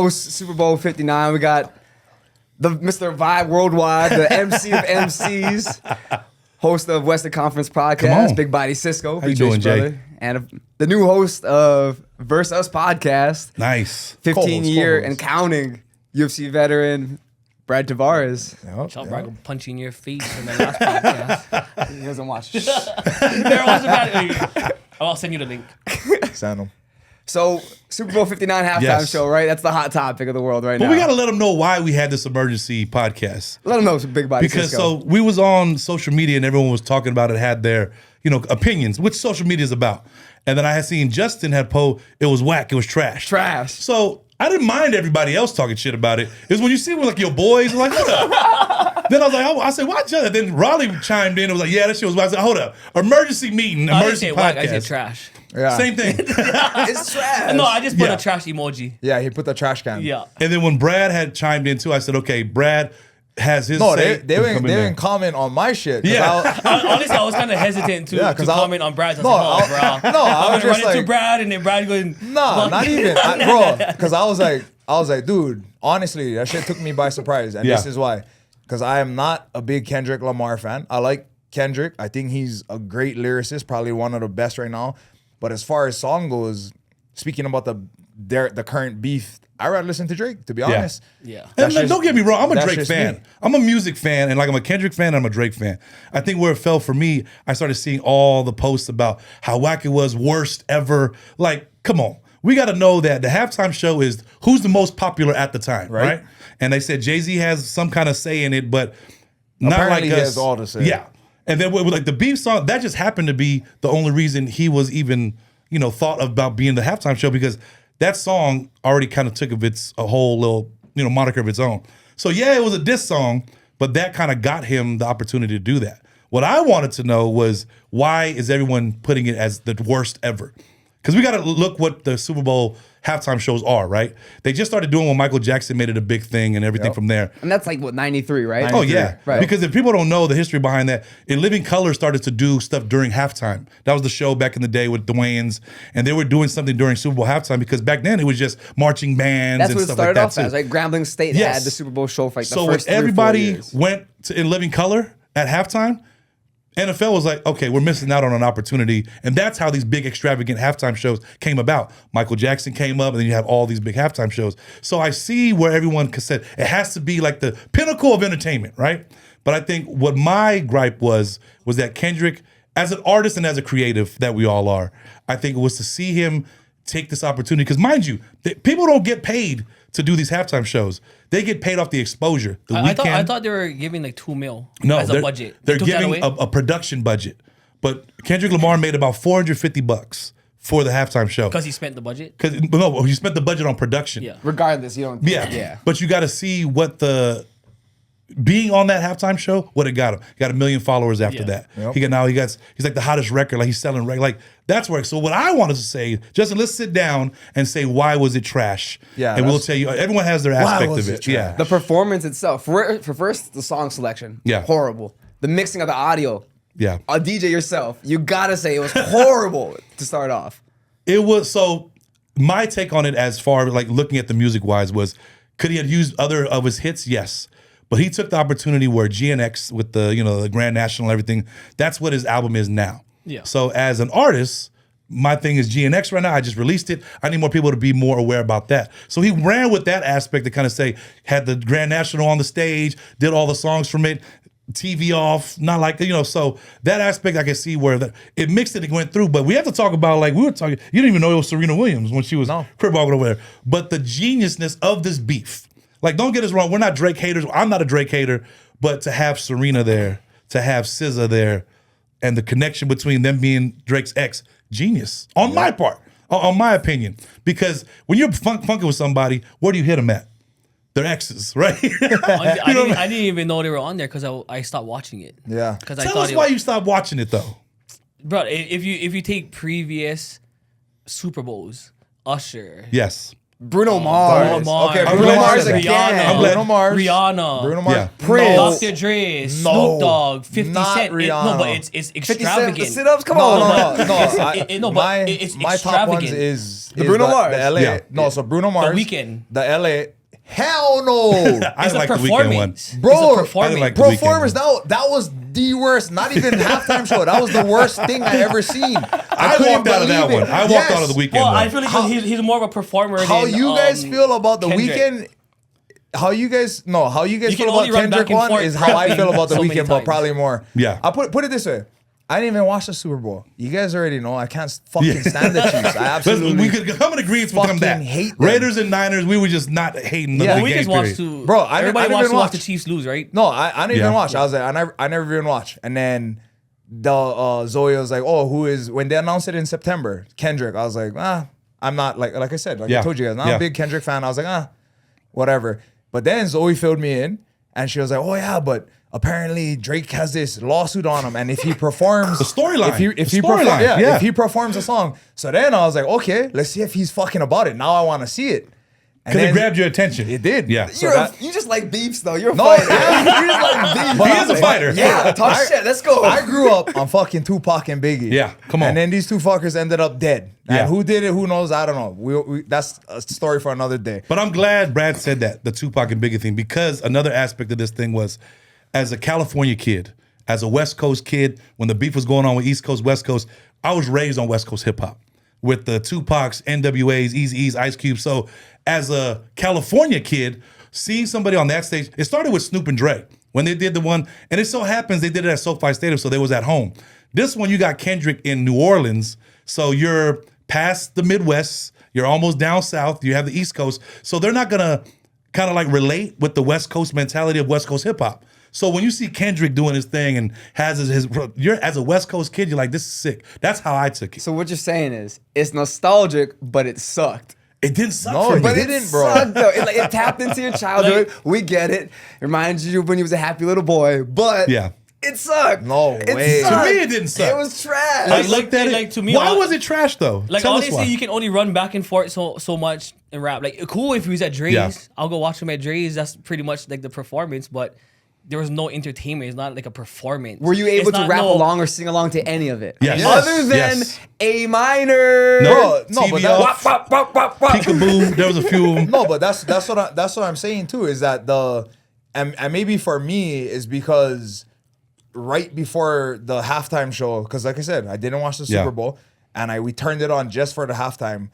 post Super Bowl 59. We got the Mr. Vibe Worldwide, the MC of MCs, host of Western Conference Podcast BigBodyCisco. How you doing, Jay? And the new host of Versus Us Podcast. Nice. 15-year and counting UFC veteran Brad Tavares. Yep. Brad will punch you in your face in the last podcast. He doesn't watch. I'll send you the link. Send him. So, Super Bowl 59 halftime show, right? That's the hot topic of the world right now. But we got to let them know why we had this emergency podcast. Let them know it's BigBodyCisco. Because so we was on social media and everyone was talking about it, had their, opinions, which social media is about. And then I had seen Justin had it was whack, it was trash. Trash. So I didn't mind everybody else talking shit about it. It's when you see when your boys like, hold up. Then I was like, I said, why Justin? Then Raleigh chimed in and was like, yeah, that shit was whack. I said, hold up. Emergency meeting, emergency podcast. I said trash. Yeah. Same thing. It's trash. No, I just put a trash emoji. Yeah, he put the trash can. Yeah. And then when Brad had chimed in too, I said, okay, Brad has his No, say. they didn't comment on my shit. Yeah. Honestly, I was kind of hesitant to comment on Brad's. I was like, I was running just like, to Brad, and then Brad going, no, not even, bro. Because I was like, dude, honestly, that shit took me by surprise, and this is why. Because I am not a big Kendrick Lamar fan. I like Kendrick. I think he's a great lyricist, probably one of the best right now. But as far as song goes, speaking about the current beef, I'd rather listen to Drake, to be honest. Yeah. And don't get me wrong, I'm a Drake fan. Me. I'm a music fan, and I'm a Kendrick fan, and I'm a Drake fan. I think where it fell for me, I started seeing all the posts about how whack it was, worst ever. Like, come on. We got to know that the halftime show is who's the most popular at the time, right? And they said Jay-Z has some kind of say in it, but not apparently like us. He has all to say. Yeah. And then with like the beef song, that just happened to be the only reason he was even, thought about being the halftime show, because that song already kind of took a whole little, moniker of its own. So yeah, it was a diss song, but that kind of got him the opportunity to do that. What I wanted to know was, why is everyone putting it as the worst ever? Because we got to look what the Super Bowl halftime shows are, right? They just started doing when Michael Jackson made it a big thing and everything from there. And that's like, 93, right? 93. Oh, yeah. Right. Because if people don't know the history behind that, In Living Color started to do stuff during halftime. That was the show back in the day with Dwayne's, and they were doing something during Super Bowl halftime, because back then it was just marching bands That's and what it stuff started like off that as, too. right? Grambling State had the Super Bowl show for like the so first 3 or 4 everybody years. went to In Living Color at halftime, NFL was like, okay, we're missing out on an opportunity. And that's how these big extravagant halftime shows came about. Michael Jackson came up, and then you have all these big halftime shows. So I see where everyone said it has to be like the pinnacle of entertainment, right? But I think what my gripe was that Kendrick, as an artist and as a creative that we all are, I think it was to see him take this opportunity. Because mind you, people don't get paid to do these halftime shows. They get paid off the exposure. I thought they were giving like $2 million as a budget. They're giving a production budget. But Kendrick Lamar made about $450 for the halftime show. Because he spent the budget? No, he spent the budget on production. Yeah. Regardless, you don't. Yeah. But you got to see what being on that halftime show, what it got him. He got 1 million followers after that. Yep. He's like the hottest record. Like he's selling record. Like that's where. So what I wanted to say, Justin, let's sit down and say, why was it trash? Yeah, and we'll tell you. Everyone has their aspect of it. Yeah. The performance itself, for first, the song selection, horrible. The mixing of the audio, yeah. A DJ yourself, you gotta say it was horrible to start off. It was. So my take on it, as far like looking at the music wise, was, could he have used other of his hits? Yes. But he took the opportunity where GNX with the Grand National and everything, that's what his album is now. Yeah. So as an artist, my thing is GNX right now. I just released it. I need more people to be more aware about that. So he ran with that aspect to kind of say, had the Grand National on the stage, did all the songs from it, TV off, not like, so that aspect I can see where it mixed it and went through. But we have to talk about, like we were talking, you didn't even know it was Serena Williams when she was crib walking over there. But the geniusness of this beef. Like, don't get us wrong, we're not Drake haters. I'm not a Drake hater, but to have Serena there, to have SZA there, and the connection between them being Drake's ex, genius on my part, on my opinion. Because when you're funking with somebody, where do you hit them at? Their exes, right? I didn't even know they were on there because I stopped watching it. Yeah. Tell us why you stopped watching it though. Bro, if you take previous Super Bowls, Usher, yes, Bruno Mars. Okay, Bruno Mars again. Rihanna. Bruno Mars. Rihanna. Bruno Mars. Yeah. Prince. Dr. Dre, No, Snoop Dogg, 50 not Cent. Rihanna. No, but it's 50 extravagant. Cent, sit-ups? Come No, on. It's my top ones extravagant. is Bruno Mars. The LA. Yeah. No, so Bruno Mars. Weeknd. The LA. Hell no. I It's a like the Weeknd one. performance. Bro, It's a performance. I like the Performers, Weeknd that was the worst. Not even halftime show. That was the worst thing I ever seen. I couldn't walked out of that believe one. it. I walked Yes. out of the Weeknd Well, one. I feel like he's more of a performer How than, you guys feel about the Kendrick. Weeknd? How you guys You feel can about only run back Kendrick and one forth is how I feel about the so many Weeknd, but times. probably more. Yeah. I put it this way. I didn't even watch the Super Bowl. You guys already know I can't fucking stand the Chiefs. I Listen, absolutely we could come in agreement with them that fucking hate them. Raiders and Niners, we were just not hating the Yeah. game We just watched period. to. Bro, I everybody didn't wants even to watch watch. the Chiefs lose, right? No, I didn't Yeah. even watch. I was like, I never even watched. And then the Zoe was like, oh, who is, when they announced it in September, Kendrick. I was like, I'm not, like I said, like Yeah. I told you guys, I'm Yeah. a big Kendrick fan. I was like, whatever. But then Zoe filled me in and she was like, oh yeah, but apparently Drake has this lawsuit on him, and if he performs The storyline. if The he performs, storyline, yeah. if he performs a song. So then I was like, okay, let's see if he's fucking about it. Now I want to see it. And Because it then grabbed your attention. it did. Yeah. So You just like beefs, though. You're a No, fighter. yeah. You just like beefs. But He is a fighter. Yeah, talk shit. Let's go. I grew up on fucking Tupac and Biggie. Yeah, come on. And then these two fuckers ended up dead. And Yeah. who did it? Who knows? I don't know. We that's a story for another day. But I'm glad Brad said that, the Tupac and Biggie thing, because another aspect of this thing was, as a California kid, as a West Coast kid, when the beef was going on with East Coast, West Coast, I was raised on West Coast hip hop with the Tupacs, NWAs, Eazy-E's, Ice Cube. So as a California kid, seeing somebody on that stage, it started with Snoop and Dre when they did the one, and it so happens they did it at SoFi Stadium, so they was at home. This one, you got Kendrick in New Orleans, so you're past the Midwest, you're almost down south, you have the East Coast, so they're not gonna kind of like relate with the West Coast mentality of West Coast hip hop. So when you see Kendrick doing his thing and has his you're as a West Coast kid, you're like, this is sick. That's how I took it. So what you're saying is, it's nostalgic, but it sucked. It didn't suck No, for it me. But it didn't, bro. sucked, though. It tapped into your childhood. We get it. It reminds you of when you was a happy little boy. But Yeah. it sucked. No It way. sucked. To me, it didn't suck. It was trash. I Like, looked at it. like, to me, why I- was it trash though? Like Tell us honestly, why. you can only run back and forth so much in rap. Like cool if he was at Dre's, Yeah. I'll go watch him at Dre's. That's pretty much like the performance, but there was no entertainment. It's not like a performance. Were you It's able to not rap no- along or sing along to any of it? Yes. Other than Yes. A minor. No, no, but TV that- off, peekaboo. There was a few of them. No, but that's what I'm saying too, is that and maybe for me is because right before the halftime show, because like I said, I didn't watch the Yeah. Super Bowl, and we turned it on just for the halftime.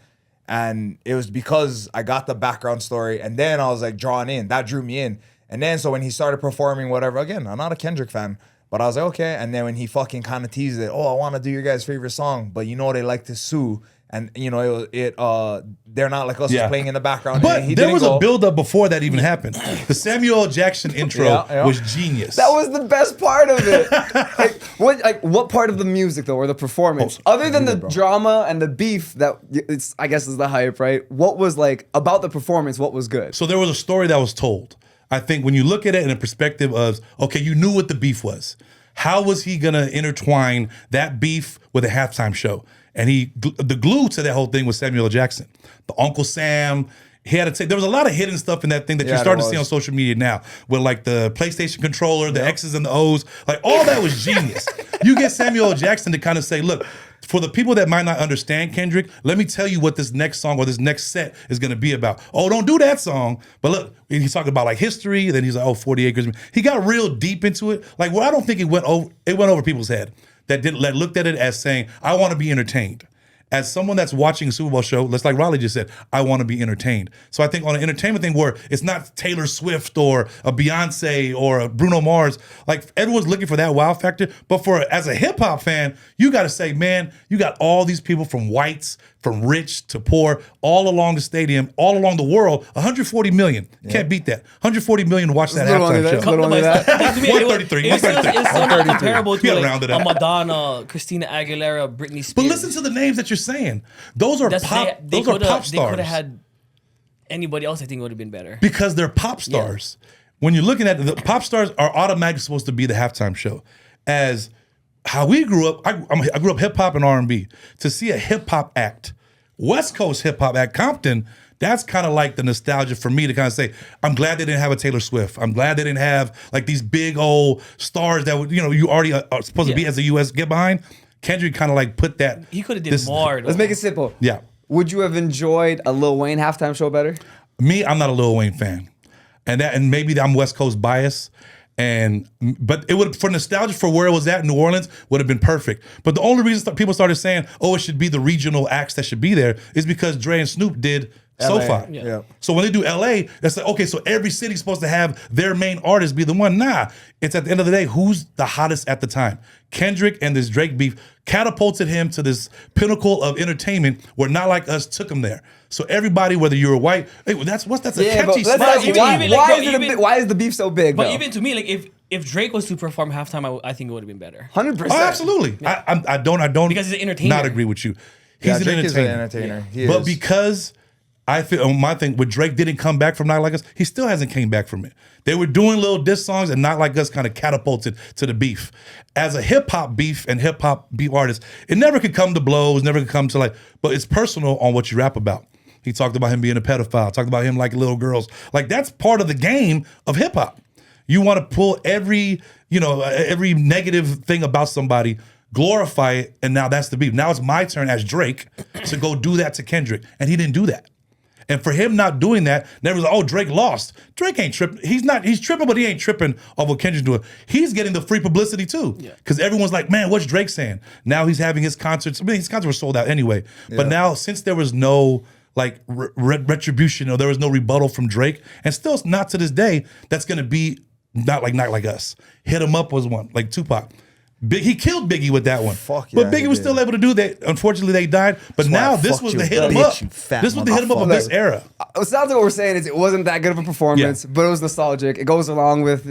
And it was because I got the background story, and then I was like drawn in. That drew me in. And then so when he started performing whatever, again, I'm not a Kendrick fan, but I was like, okay. And then when he fucking kind of teased it, oh, I want to do your guys' favorite song, but you know they like to sue, and you know they're not like us just playing in the background. But and he there didn't was go. a build-up before that even happened. The Samuel L. Jackson intro Yeah. was genius. That was the best part of it. what part of the music though, or the performance, other than the drama and the beef that it's I guess is the hype, right? What was like about the performance? What was good? So there was a story that was told. I think when you look at it in a perspective of, okay, you knew what the beef was. How was he gonna intertwine that beef with a halftime show? And the glue to that whole thing was Samuel L. Jackson, the Uncle Sam. He had to take. There was a lot of hidden stuff in that thing that you're Yeah, starting to there see on was. social media now, with like the PlayStation controller, the X's and the O's, like all that was genius. You get Samuel L. Jackson to kind of say, look, for the people that might not understand Kendrick, let me tell you what this next song or this next set is going to be about. Oh, don't do that song. But look, he's talking about like history. Then he's like, oh, 40 acres. He got real deep into it. Like, well, I don't think it went over people's head that looked at it as saying, I want to be entertained. As someone that's watching a Super Bowl show, let's like Raleigh just said, I want to be entertained. So I think on an entertainment thing where it's not Taylor Swift or a Beyonce or a Bruno Mars, like everyone's looking for that wow factor. But as a hip hop fan, you got to say, man, you got all these people from whites, from rich to poor, all along the stadium, all along the world. 140 million. Can't beat that. 140 million watch that little under halftime that, show. little under that. To me, 133, It's still 133. not comparable You gotta to round it like a up. Madonna, Christina Aguilera, Britney Spears. But listen to the names that you're saying. Those are pop. Those are pop They stars. could have had anybody else. I think would have been better. Because they're pop stars. When you're looking at the pop stars are automatically supposed to be the halftime show. As how we grew up, I grew up hip hop and R&B. To see a hip hop act, West Coast hip hop act, Compton, That's kind of like the nostalgia for me to kind of say, I'm glad they didn't have a Taylor Swift. I'm glad they didn't have like these big old stars that would, you already are supposed to be as a U.S. get behind. Kendrick kind of like put that. He could have did more. Let's make it simple. Yeah. Would you have enjoyed a Lil Wayne halftime show better? Me, I'm not a Lil Wayne fan, and maybe I'm West Coast bias, but it would, for nostalgia for where it was at in New Orleans, would have been perfect. But the only reason people started saying, "Oh, it should be the regional acts that should be there," is because Dre and Snoop did SoFi. Yeah. So when they do LA, it's like, okay, so every city's supposed to have their main artist be the one. Nah, it's at the end of the day, who's the hottest at the time? Kendrick and this Drake beef catapulted him to this pinnacle of entertainment where Not Like Us took him there. So everybody, whether you're white, hey, that's a catchy but slap. why is the beef so big? But though? even to me, like if Drake was to perform halftime, I think it would have been better. 100%. Oh, absolutely. Yeah. I don't Because he's an entertainer. not agree with you. He's an Drake entertainer. is an entertainer. He But is. because I feel my thing with Drake didn't come back from Not Like Us, he still hasn't came back from it. They were doing little diss songs and Not Like Us kind of catapulted to the beef. As a hip hop beef and hip hop beef artist, it never could come to blows, never could come to but it's personal on what you rap about. He talked about him being a pedophile, talked about him liking little girls. Like that's part of the game of hip hop. You want to pull every negative thing about somebody, glorify it, and now that's the beef. Now it's my turn as Drake to go do that to Kendrick, and he didn't do that. And for him not doing that, never was like, oh, Drake lost. Drake ain't tripping. He's tripping, but he ain't tripping off what Kendrick's doing. He's getting the free publicity too. Because everyone's like, man, what's Drake saying? Now he's having his concerts. I mean, his concerts were sold out anyway. But now, since there was no retribution or there was no rebuttal from Drake, and still not to this day, that's gonna be not like Us. Hit 'Em Up was one, like Tupac. He killed Biggie with that one. Fuck but yeah, Biggie he was did. still able to do that. Unfortunately, they died. But That's why now I this fucked was you, the hit 'em bitch, up. you fat This was the hit 'em up of this era. It sounds like what we're saying is it wasn't that good of a performance, but it was nostalgic. It goes along with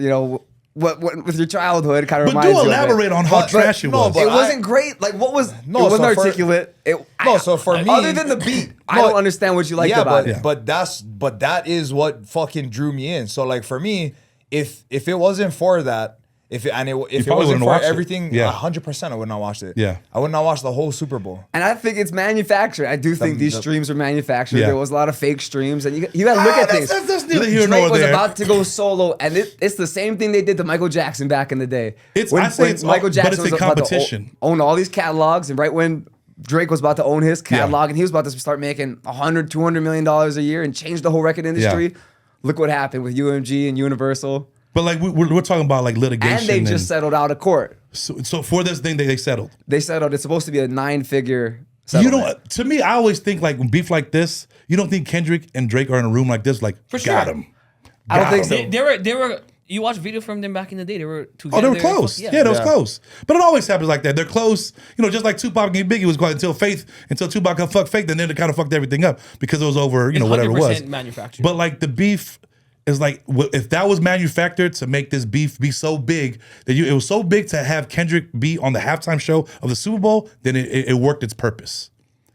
what with your childhood. Kind of But reminds do you elaborate of it. on how But- trash it no, was. but It wasn't great. Like what was? No, it wasn't so for- articulate. So for me, other than the beat, I don't understand what you liked about it. but that is what fucking drew me in. So like for me, if it wasn't for that, if it probably wasn't wouldn't for watch it. everything, Yeah. 100% I would not watch it. Yeah. I would not watch the whole Super Bowl. And I think it's manufactured. I do think these streams are manufactured. Yeah. There was a lot of fake streams, and you got to look at things. That's neither here Drake nor was there. about to go solo, and it's the same thing they did to Michael Jackson back in the day. I say it's Michael but Jackson it's was a about to competition. own all these catalogs, and right when Drake was about to own his catalog, and he was about to start making $100, $200 million a year and change the whole record industry. Look what happened with UMG and Universal. But like we're talking about like litigation. And they just settled out of court. So for this thing they settled. They settled. It's supposed to be a 9-figure You settlement. don't. To me, I always think like when beef like this, you don't think Kendrick and Drake are in a room like this, like For got sure. him. I don't Got think him. so. They were. You watch video from them back in the day. They were together. Oh, they were close. Yeah, that was close. But it always happens like that. They're close. Just like Tupac and Biggie was going until Tupac got fucked Faith, and then they kind of fucked everything up because it was over, It's whatever it was. 100% manufactured. But like the beef is like, if that was manufactured to make this beef be so big that it was so big to have Kendrick be on the halftime show of the Super Bowl, then it worked its purpose.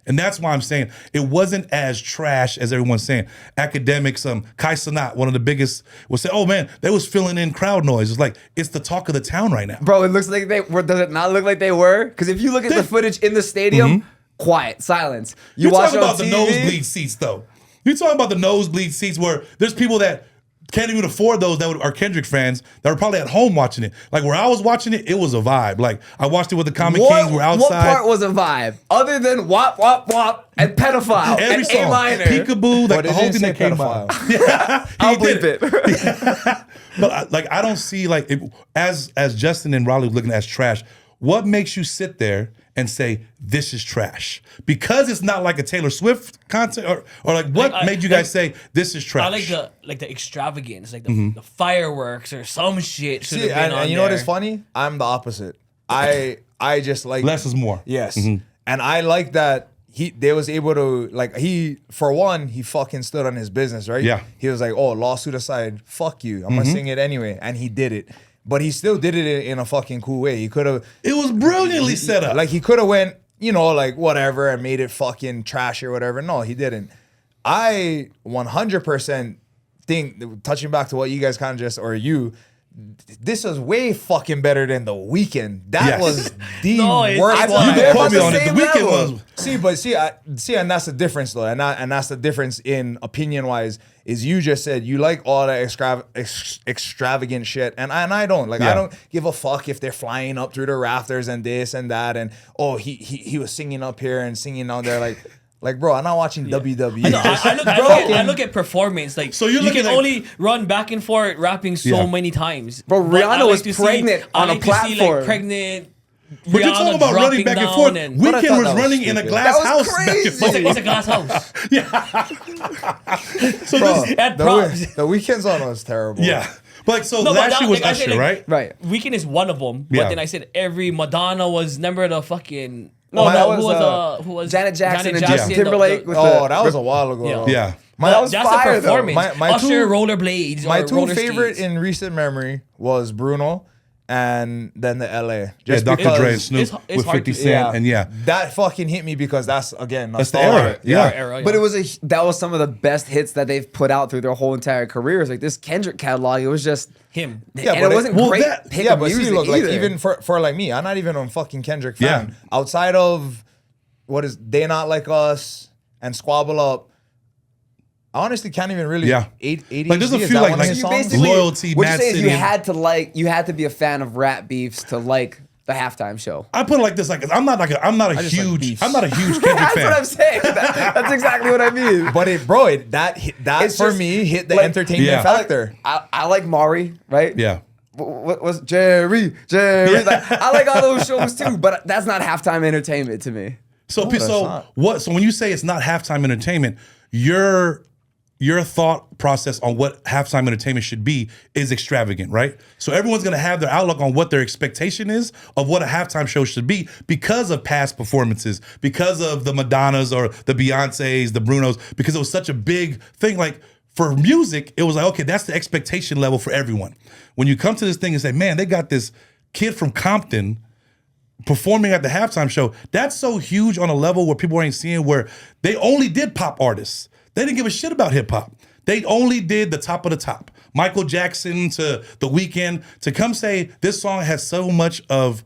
And that's why I'm saying it wasn't as trash as everyone's saying. Academics, Kai Cenat, one of the biggest, will say, "Oh man, they was filling in crowd noise." It's like it's the talk of the town right now. Bro, it looks like they were. Does it not look like they were? Because if you look at the footage in the stadium, quiet, silence. You're watch talking it on about the TV, nosebleed seats, though. You're talking about the nosebleed seats where there's people that can't even afford those that are Kendrick fans that are probably at home watching it. Like where I was watching it, it was a vibe. Like I watched it with the Comic Kings. We're outside. What part was a vibe? Other than wop, wop, wop, and pedophile, Every and song, A minor. peekaboo, like But the it whole didn't thing say that came pedophile. out. Yeah, I'll he did bleep it. But I don't see like as Justin and Raleigh was looking at as trash. What makes you sit there and say this is trash? Because it's not like a Taylor Swift concert, or like what made you guys say this is trash? I like the extravagance, like the fireworks or some shit. See, and you know what is funny? I'm the opposite. I just like Less is more. Yes, and I like that they was able to for one he fucking stood on his business, right? Yeah. He was like, oh, lawsuit aside, fuck you, I'm gonna sing it anyway, and he did it. But he still did it in a fucking cool way. He could have. It was brilliantly set up. Like he could have went, like whatever and made it fucking trash or whatever. No, he didn't. I 100% think, touching back to what you guys kind of just, or you, this is way fucking better than The Weeknd. That was the No, worst it's- one. You They're can quote me about on the it. The same Weeknd level. was. And that's the difference though, and that's the difference in opinion wise. Is you just said you like all the extravagant shit, and I don't like. Yeah. I don't give a fuck if they're flying up through the rafters and this and that, and he was singing up here and singing down there like bro. I'm not watching WWE. No, I look at performance. Like, So you're you looking can at- only run back and forth rapping so Yeah. many times. Bro, But I Rihanna was to pregnant on a I like to see, platform. like, pregnant. But you're Rihanna talking about running dropping back and down forth. But I Weeknd thought was that was running in a stupid. glass That was house back and crazy. forth. It's a glass house. So Bro, this, At the, props. the Weeknd's one was terrible. yeah. But like, so No, but last that- year was like I said, Usher, like, right? Right. Weeknd is one of them. But Yeah. then I said every Madonna was. Remember the fucking. No, that was, who was Janet Jackson and Justin the- Timberlake with Oh, the- that was a while ago. Yeah. though. Yeah. That was that's fire, a though. performance. My Usher two- rollerblades. My or two roller favorite skates. in recent memory was Bruno and then the LA. Yeah, Just Dr. because Dre and Snoop it's with hard 50 to- Cent, and yeah. that fucking hit me because that's again That's the nostalgia. era. Yeah. Era, But yeah. it was that was some of the best hits that they've put out through their whole entire careers. Like this Kendrick catalog, it was just him. Yeah, and but it wasn't well, great. that- pick Yeah, of but see, music look, like either. even for like me, I'm not even a fucking Kendrick fan. Yeah. Outside of what is They Not Like Us and Squabble Up, I honestly can't even really. Yeah. ADHD, Like, there's a is few, that like- one of like his you songs? basically Loyalty, what you're Mad saying is City, you had to be a fan of rap beefs to like the halftime show. I put it like this: like I'm not a just like huge beefs. Kendrick That's fan. what I'm saying. That's exactly what I mean. But that It's for just, me hit the like, entertainment Yeah. factor. I like Maury, right? Yeah. What was Jerry? Yeah. Like, I like all those shows too, but that's not halftime entertainment to me. So that's so not. what? So when you say it's not halftime entertainment, your thought process on what halftime entertainment should be is extravagant, right? So everyone's gonna have their outlook on what their expectation is of what a halftime show should be because of past performances, because of the Madonnas or the Beyoncés, the Brunos, because it was such a big thing. Like for music, it was like, okay, that's the expectation level for everyone. When you come to this thing and say, man, they got this kid from Compton performing at the halftime show, that's so huge on a level where people ain't seeing, where they only did pop artists. They didn't give a shit about hip hop. They only did the top of the top. Michael Jackson to The Weeknd, to come say this song has so much of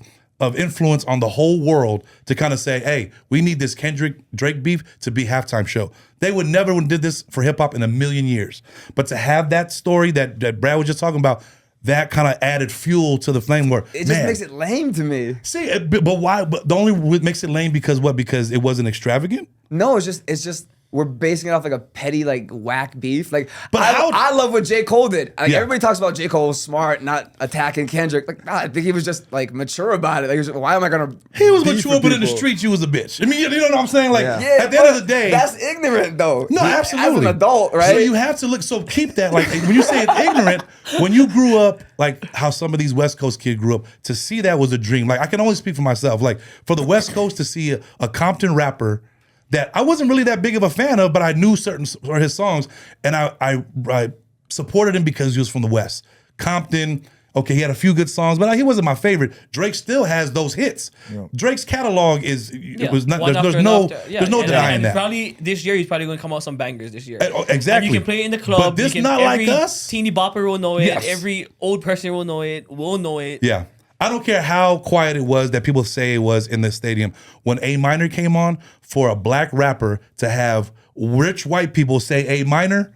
influence on the whole world, to kind of say, hey, we need this Kendrick Drake beef to be halftime show. They would never did this for hip hop in a million years. But to have that story that Brad was just talking about, that kind of added fuel to the flame where It just makes it lame to me. See, but why? But the only what makes it lame because what? Because it wasn't extravagant. No, it's just we're basing it off like a petty like whack beef. Like, But I love what J. Cole did. Like Yeah. everybody talks about J. Cole smart, not attacking Kendrick. Like, nah, I think he was just like mature about it. Like, he was just, why am I gonna? He was beef mature, with but in the people? streets, you was a bitch. I mean, you know what I'm saying? Like Yeah. at the end of but the day, that's ignorant though. no, absolutely. As an adult, right? So you have to look. So keep that. Like when you say it's ignorant, when you grew up, like how some of these West Coast kids grew up, to see that was a dream. Like I can only speak for myself. Like for the West Coast to see a Compton rapper that I wasn't really that big of a fan of, but I knew certain of his songs, and I supported him because he was from the West. Compton, okay, he had a few good songs, but he wasn't my favorite. Drake still has those hits. Drake's catalog it was not. One There's after no another. Yeah, there's no and- denying and that. Probably this year he's probably going to come out some bangers this year. Exactly. And you can play it in the club. But this you can, not like every us. Teeny bopper will know it. Yes. Every old person will know it. Will know it. Yeah. I don't care how quiet it was that people say it was in the stadium. When A Minor came on, for a black rapper to have rich white people say A Minor,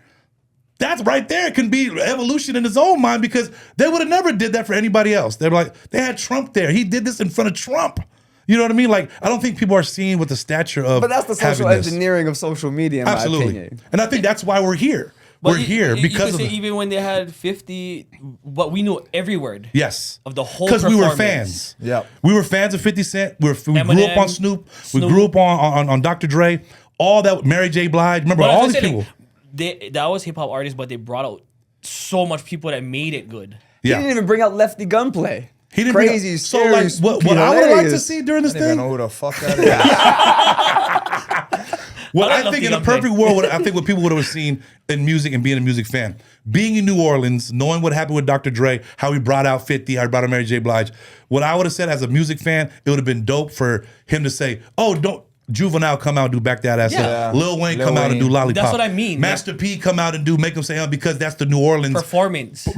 that's right there. It can be evolution in his own mind, because they would have never did that for anybody else. They're like, they had Trump there. He did this in front of Trump. You know what I mean? Like, I don't think people are seeing with the stature of. But that's the social having this. engineering of social media, in Absolutely. my opinion. And I think that's why we're here. But We're here you because can of say the, even when they had 50, what we knew every word. yes, Of the whole because we were performance. fans. Yep. We were fans of 50 Cent. We grew up Eminem, on Snoop. We Snoop. grew up on Dr. Dre. All that, Mary J. Blige. Remember But all as these I said, people. that was hip hop artists, but they brought out so much people that made it good. He Yeah. didn't even bring out Lefty Gunplay. He didn't Crazy, bring up, so scary, like what spooky, I would like to hilarious. see during this I don't even thing. know who the fuck that is. What I I like think in Lefty a perfect world, I think what people would have seen in music and being a music fan, being in New Orleans, knowing what happened with Dr. Dre, how he brought out 50, how he brought out Mary J. Blige. What I would have said as a music fan, it would have been dope for him to say, "Oh, Juvenile come out and do Back That Ass Up. Lil Wayne come out and do Lollipop. That's what I mean. Master P come out and do Make Him Say because that's the New Orleans performance.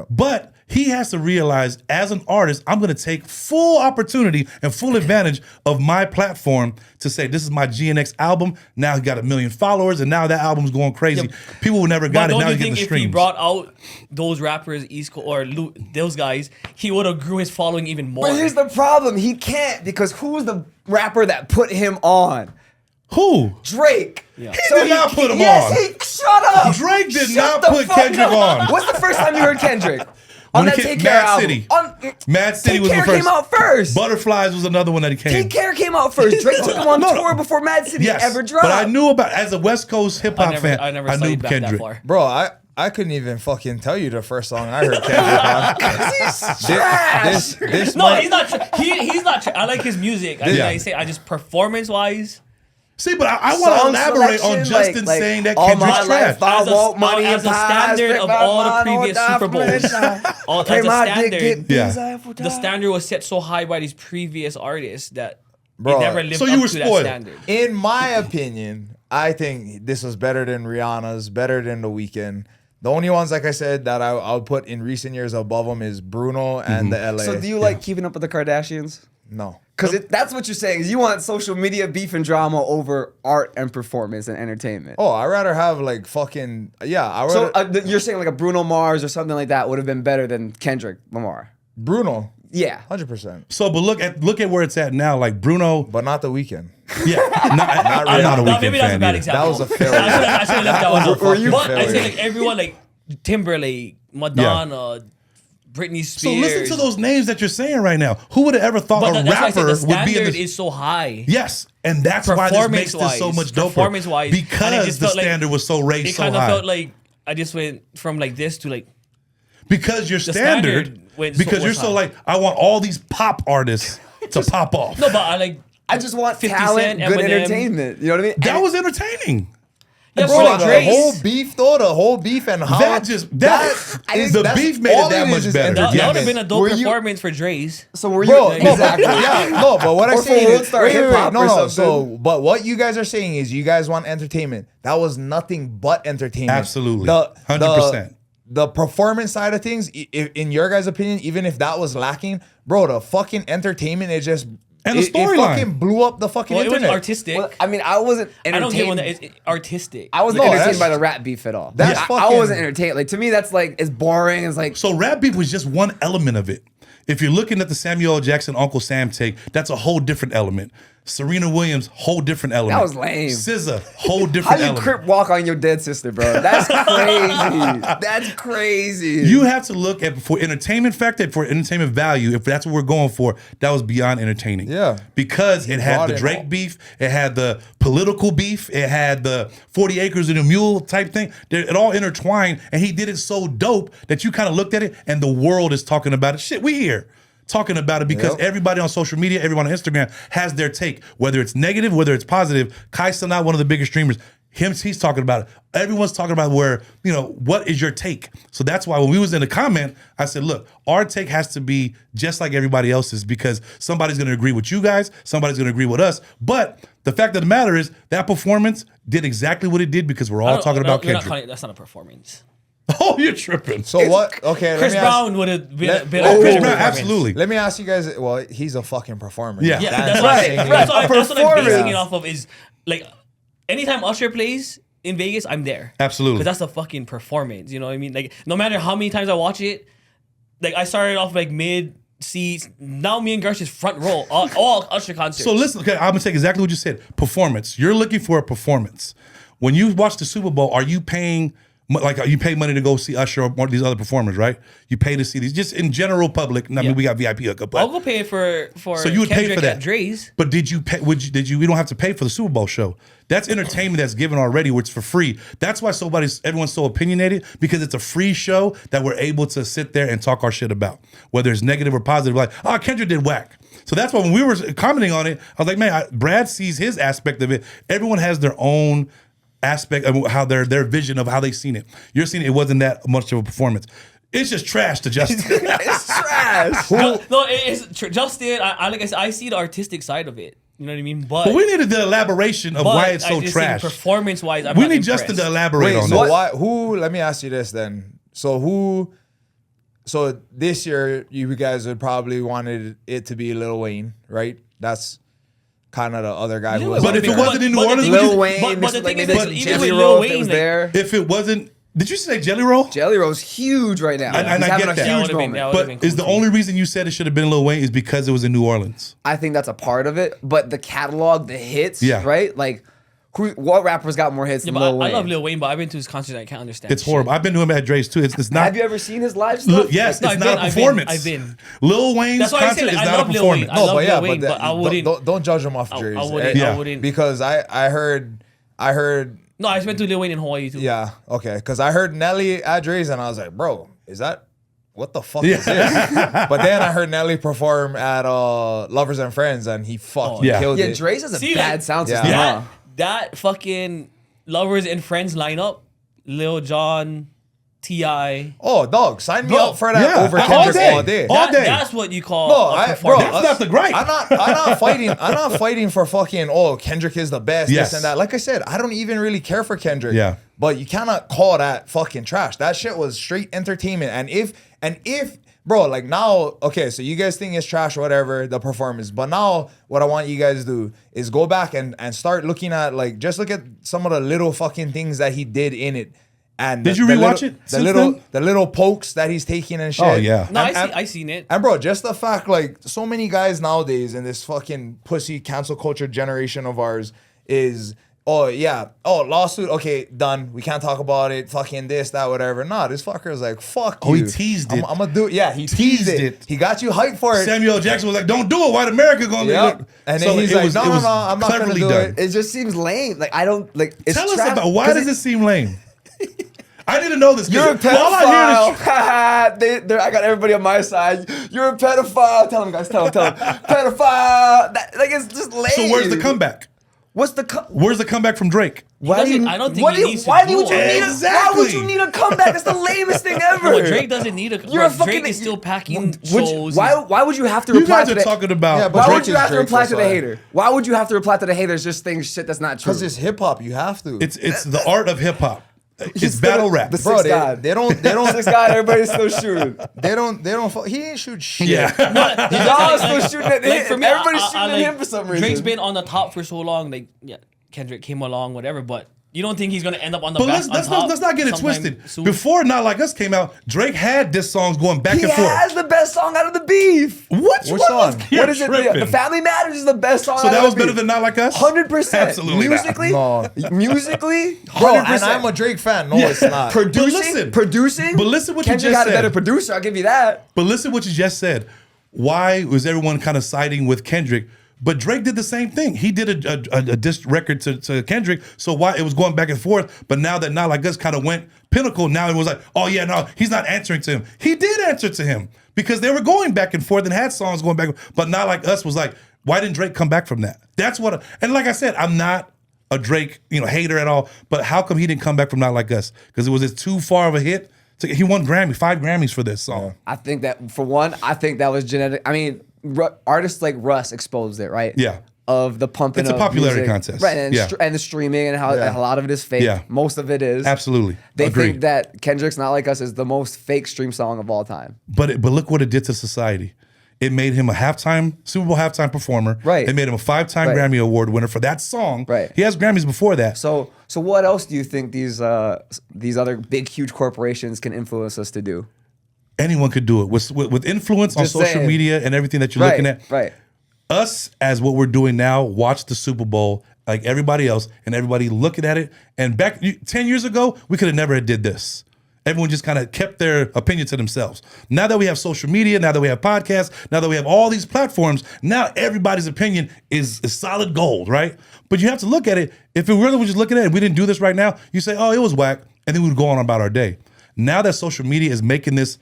But he has to realize, as an artist, I'm going to take full opportunity and full advantage of my platform to say, this is my GNX album. Now he got 1 million followers, and now that album's going crazy. People who never got it, now he get the streams. If he brought out those rappers, East Coast, or those guys, he would have grew his following even more. But here's the problem. He can't, because who's the rapper that put him on? Who? Drake. Yeah. He did not put him on. Shut up. Drake did not put Kendrick on. What's the first time you heard Kendrick? On that Take Care album. Mad City was the first. Take Care came out first. Butterflies was another one that he came. Take Care came out first. Drake took him on tour before Mad City ever dropped. But I knew about, as a West Coast hip hop fan, I knew Kendrick. Bro, I couldn't even fucking tell you the first song I heard Kendrick on. He's not. He's not. I like his music. I just performance wise. See, but I want to elaborate on Justin saying that Kendrick's trash. As a standard of all the previous Super Bowls. The standard was set so high by these previous artists that it never lived up to that standard. In my opinion, I think this was better than Rihanna's, better than The Weeknd. The only ones, like I said, that I'll put in recent years above them is Bruno and the LA. So do you like Keeping Up with the Kardashians? No. Because that's what you're saying. You want social media beef and drama over art and performance and entertainment. Oh, I'd rather have like fucking, So you're saying like a Bruno Mars or something like that would have been better than Kendrick Lamar? Bruno? Yeah. 100%. So, but look at where it's at now. Like Bruno. But not The Weeknd. Yeah. I'm not a Weeknd maybe that's a bad example. That was a failure. I should have left that one Were But I say like everyone, like Timberlake, Madonna, Britney Spears. So listen to those names that you're saying right now. Who would have ever thought a rapper would be in this? The standard is so high. Yes, and that's why this makes this so much doper. Performance-wise. Because the standard was so raised so high. It kind of felt like I just went from like this to like... Because your standard because you're so like, I want all these pop artists to pop off. No, but I just want talent, good entertainment. You know what I mean? That was entertaining. Yeah, bro, the whole beef though, the whole beef and how the beef made it that much better. That would have been a dope performance for Dre's. So were you? Bro, exactly. No, but what I'm saying is, wait, but what you guys are saying is you guys want entertainment. That was nothing but entertainment. Absolutely, 100%. The performance side of things, in your guys' opinion, even if that was lacking, bro, the fucking entertainment is just. And the storyline. It fucking blew up the fucking internet. It was artistic. Well, I mean, I wasn't entertained. I don't get when it's artistic. I wasn't entertained by the rap beef at all. I wasn't entertained. Like, to me, that's like, it's boring. It's like. So rap beef was just one element of it. If you're looking at the Samuel L. Jackson, Uncle Sam take, that's a whole different element. Serena Williams, whole different element. That was lame. SZA, whole different element. How you crip walk on your dead sister, bro? That's crazy. That's crazy. You have to look at, for entertainment factor, for entertainment value, if that's what we're going for, that was beyond entertaining. Yeah. Because it had the Drake beef, it had the political beef, it had the 40 acres and a mule type thing. It all intertwined, and he did it so dope that you kind of looked at it, and the world is talking about it. Shit, we here. Talking about it because everybody on social media, everyone on Instagram has their take, whether it's negative, whether it's positive. Kai Cenat, one of the biggest streamers, he's talking about it. Everyone's talking about where, what is your take? So that's why when we was in the comment, I said, look, our take has to be just like everybody else's because somebody's going to agree with you guys, somebody's going to agree with us. But the fact of the matter is that performance did exactly what it did because we're all talking about Kendrick. That's not a performance. Oh, you're tripping. So what? Okay, Chris Brown would have been Chris Brown, absolutely. Let me ask you guys. Well, he's a fucking performer. Yeah, that's right. That's what I'm basing it off of. Is like anytime Usher plays in Vegas, I'm there. Absolutely, because that's a fucking performance. You know what I mean? Like no matter how many times I watch it, like I started off like mid seats. Now me and Gersh is front row. All Usher concerts. So listen, okay, I'm gonna take exactly what you said. Performance. You're looking for a performance. When you watch the Super Bowl, are you paying? Like you pay money to go see Usher or one of these other performers, right? You pay to see these, just in general public. I mean, we got VIP hookup. I'll go pay for. So you would Kendrick pay for that. Dre's. But did you pay? Did you? We don't have to pay for the Super Bowl show. That's entertainment that's given already, where it's for free. That's why everyone's so opinionated because it's a free show that we're able to sit there and talk our shit about, whether it's negative or positive. Like, Kendrick did whack. So that's why when we were commenting on it, I was like, man, Brad sees his aspect of it. Everyone has their own aspect of how their vision of how they seen it. You're seeing it wasn't that much of a performance. It's just trash to Justin. It's trash. No, it's Justin. Like I said, I see the artistic side of it. You know what I mean? But we needed the elaboration of why it's so trash. Performance-wise, we need Justin to elaborate on so that. let me ask you this then. So this year, you guys would probably wanted it to be Lil Wayne, right? That's kind of the other guy who was. But if it wasn't in New Orleans, Lil Wayne, but the thing is, even Jelly with Roll, Lil if it Wayne, was like, there. if it wasn't, did you say Jelly Roll? Jelly Roll's huge right now. And He's I having get a that. huge moment. But is the only reason you said it should have been Lil Wayne is because it was in New Orleans? I think that's a part of it. But the catalog, the hits, Yeah. right? Like, what rappers got more hits than Lil Wayne? I love Lil Wayne, but I've been to his concerts. I can't understand. It's horrible. I've been to him at Dre's too. It's not. Have you ever seen his live stuff? Yes, No, it's not a performance. I've been. Lil Wayne's That's why I concert say, is like, I not a love Lil Wayne. performance. I love Lil Wayne, but but I wouldn't. Don't judge him off Dre's. I wouldn't. Because I heard. No, I went to Lil Wayne in Hawaii too. Yeah, okay. Because I heard Nelly at Dre's and I was like, bro, is that what the fuck is this? But then I heard Nelly perform at Lovers and Friends and he fucking killed it. Dre's has a See, bad like, sound system. Yeah. huh? That fucking Lovers and Friends lineup, Lil Jon, T.I. Oh, dog, sign me Bro, up for that yeah, over all Kendrick day. all day. All day. That's what you call No, a performance. That's not the gripe. I'm not fighting. I'm not fighting for fucking. Oh, Kendrick is the best. Yes. This and that. Like I said, I don't even really care for Kendrick. Yeah. But you cannot call that fucking trash. That shit was straight entertainment. And if bro, like now, okay, so you guys think it's trash or whatever the performance, but now what I want you guys to do is go back and start looking at like just look at some of the little fucking things that he did in it. And Did you rewatch it since then? The little pokes that he's taking and shit. Oh, yeah. No, And- I seen it. and bro, just the fact, like, so many guys nowadays in this fucking pussy cancel culture generation of ours is, oh, yeah, oh, lawsuit, okay, done. We can't talk about it, fucking this, that, whatever. Nah, this fucker is like, fuck you. Oh, he teased it. I'm gonna do it. Yeah, he teased it. He got you hyped for it. Samuel L. Jackson was like, "Don't do it. White America gonna Yep. be." And then he's like, no, I'm not gonna cleverly do done. it. It just seems lame. Like, I don't, like, it's Tell us trash, about why 'cause does it seem lame? I didn't know this. You're a All I hear pedophile. I got everybody on my side. You're a pedophile. Tell them, guys. Tell them. Pedophile. Like, it's just lame. is, so where's the comeback? What's the Where's the comeback from Drake? Why do you? I don't think what he do you- needs to why do would you it. need? Why would you need a comeback? It's the lamest thing ever. No, Drake doesn't need a. You're a Drake fucking. is still packing Would- shows. Why would you have to You reply guys to are the? talking about. Yeah, but Why Drake would you is have to Drake, reply that's to the why. hater? Why would you have to reply to the haters just saying shit that's not true? Because it's hip hop. You have to. It's the art of hip hop. It's He's battle still rap. the Bro, sixth god. they don't. Sixth god. Everybody's still shooting. They don't. He ain't shoot shit. Yeah. Y'all still shooting at him. for me, Everybody's I shooting at him for some reason. Drake's been on the top for so long. Like, yeah, Kendrick came along, whatever. But you don't think he's gonna end up on the But best? let's not get it twisted. Soon? Before Not Like Us came out, Drake had diss songs going back He and forth. has the best song out of the beef. Which Which one? song? You're What is it? tripping. The Family Matters is the best song. So out that of was the better beef. than Not Like Us? 100%. Absolutely not. Musically, No. musically, 100%. Bro, and I'm a Drake fan. No, it's not. Producing, But listen what you Kendrick just had a said. better producer. I'll give you that. But listen what you just said. Why was everyone kind of siding with Kendrick? But Drake did the same thing. He did a diss record to Kendrick. So why it was going back and forth. But now that Not Like Us kind of went pinnacle, now it was like, oh yeah, no, he's not answering to him. He did answer to him because they were going back and forth and had songs going back. But Not Like Us was like, why didn't Drake come back from that? That's what. And like I said, I'm not a Drake hater at all. But how come he didn't come back from Not Like Us? Because it was just too far of a hit. So he won 5 Grammys for this song. I think that for one, I think that was genetic. I mean, artists like Russ exposed it, right? Yeah. Of the pumping. It's a of popularity music. contest. right? And, Yeah. and the streaming and how a lot of it is fake. Yeah. Most of it is. Absolutely. They Agreed. think that Kendrick's Not Like Us is the most fake stream song of all time. But look what it did to society. It made him a Super Bowl halftime performer. Right. It made him a 5-time Right. Grammy Award winner for that song. Right. He has Grammys before that. So what else do you think these other big, huge corporations can influence us to do? Anyone could do it with influence on Just social saying. media and everything that you're looking at. Right. Us, as what we're doing now, watch the Super Bowl like everybody else, and everybody looking at it. And back 10 years ago, we could have never did this. Everyone just kind of kept their opinion to themselves. Now that we have social media, now that we have podcasts, now that we have all these platforms, now everybody's opinion is solid gold, right? But you have to look at it. If it really was just looking at it, and we didn't do this right now, you say, oh, it was whack, and then we would go on about our day. Now that social media is making this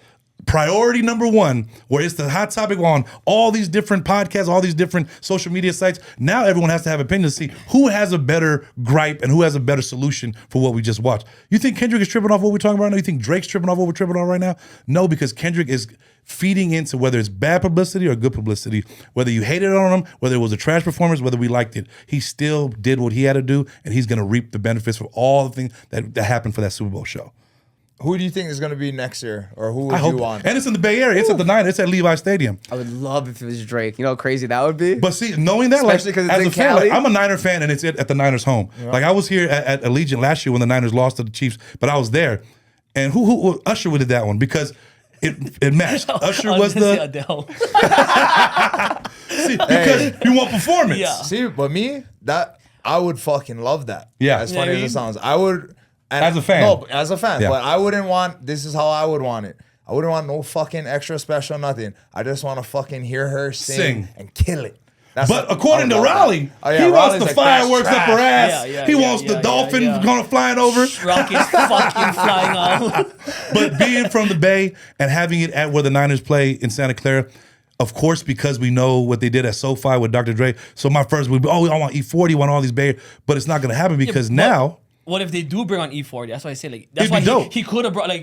priority number one, where it's the hot topic on all these different podcasts, all these different social media sites. Now everyone has to have opinions to see who has a better gripe and who has a better solution for what we just watched. You think Kendrick is tripping off what we're talking about right now? You think Drake's tripping off what we're tripping off right now? No, because Kendrick is feeding into whether it's bad publicity or good publicity, whether you hated on him, whether it was a trash performance, whether we liked it. He still did what he had to do, and he's going to reap the benefits for all the things that happened for that Super Bowl show. Who do you think is going to be next year, or who would you want? And it's in the Bay Area. It's at the Niners. It's at Levi Stadium. I would love if it was Drake. You know how crazy that would be? But see, knowing that, Especially 'cause it's as in a fan, Cali. I'm a Niner fan, and it's at the Niners' home. Yeah. Like, I was here at Allegiant last year when the Niners lost to the Chiefs, but I was there. And who Usher did that one because it matched. Usher was the Adele. See, because you want performance. Yeah. See, but me, that I would fucking love that. Yeah. As You know funny what I as it mean? sounds, I would. And As a fan. No, as a fan. Yeah. But I wouldn't want, this is how I would want it. I wouldn't want no fucking extra special, nothing. I just want to fucking hear her sing. And kill it. That's But what- according to I would love Raleigh, that. Oh, yeah, he wants Raleigh's the like, fireworks that's up her trash. ass. Yeah, He yeah, wants yeah, the dolphin yeah. going flying over. Rockets fucking flying out. But being from the Bay and having it at where the Niners play in Santa Clara, of course, because we know what they did at SoFi with Dr. Dre. So my first would be, I want E40, want all these Bay, but it's not going to happen because now. What if they do bring on E40? That's why I say like that's It'd why be dope. he could have brought on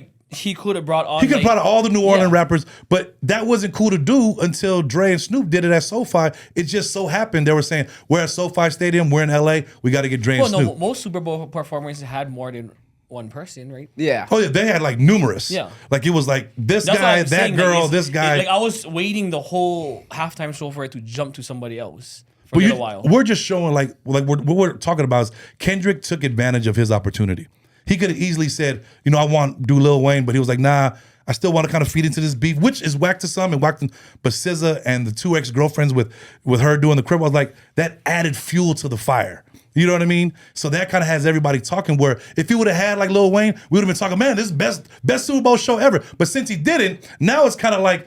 He could have like, brought all the New Orleans yeah. rappers, but that wasn't cool to do until Dre and Snoop did it at SoFi. It just so happened they were saying, we're at SoFi Stadium, we're in LA, we got to get Dre and Well, Snoop. no, most Super Bowl performances had more than one person, right? Yeah. Oh yeah, they had like numerous. Yeah. Like it was like this That's guy, what I'm that saying, like, girl, it's- this guy. Like I was waiting the whole halftime show for it to jump to somebody else for But a while. we're just showing like what we're talking about is Kendrick took advantage of his opportunity. He could have easily said, I want to do Lil Wayne, but he was like, nah, I still want to kind of feed into this beef, which is whack to some and whack to, but SZA and the two ex-girlfriends with her doing the crib, I was like, that added fuel to the fire. You know what I mean? So that kind of has everybody talking where if he would have had like Lil Wayne, we would have been talking, man, this is best Super Bowl show ever. But since he didn't, now it's kind of like,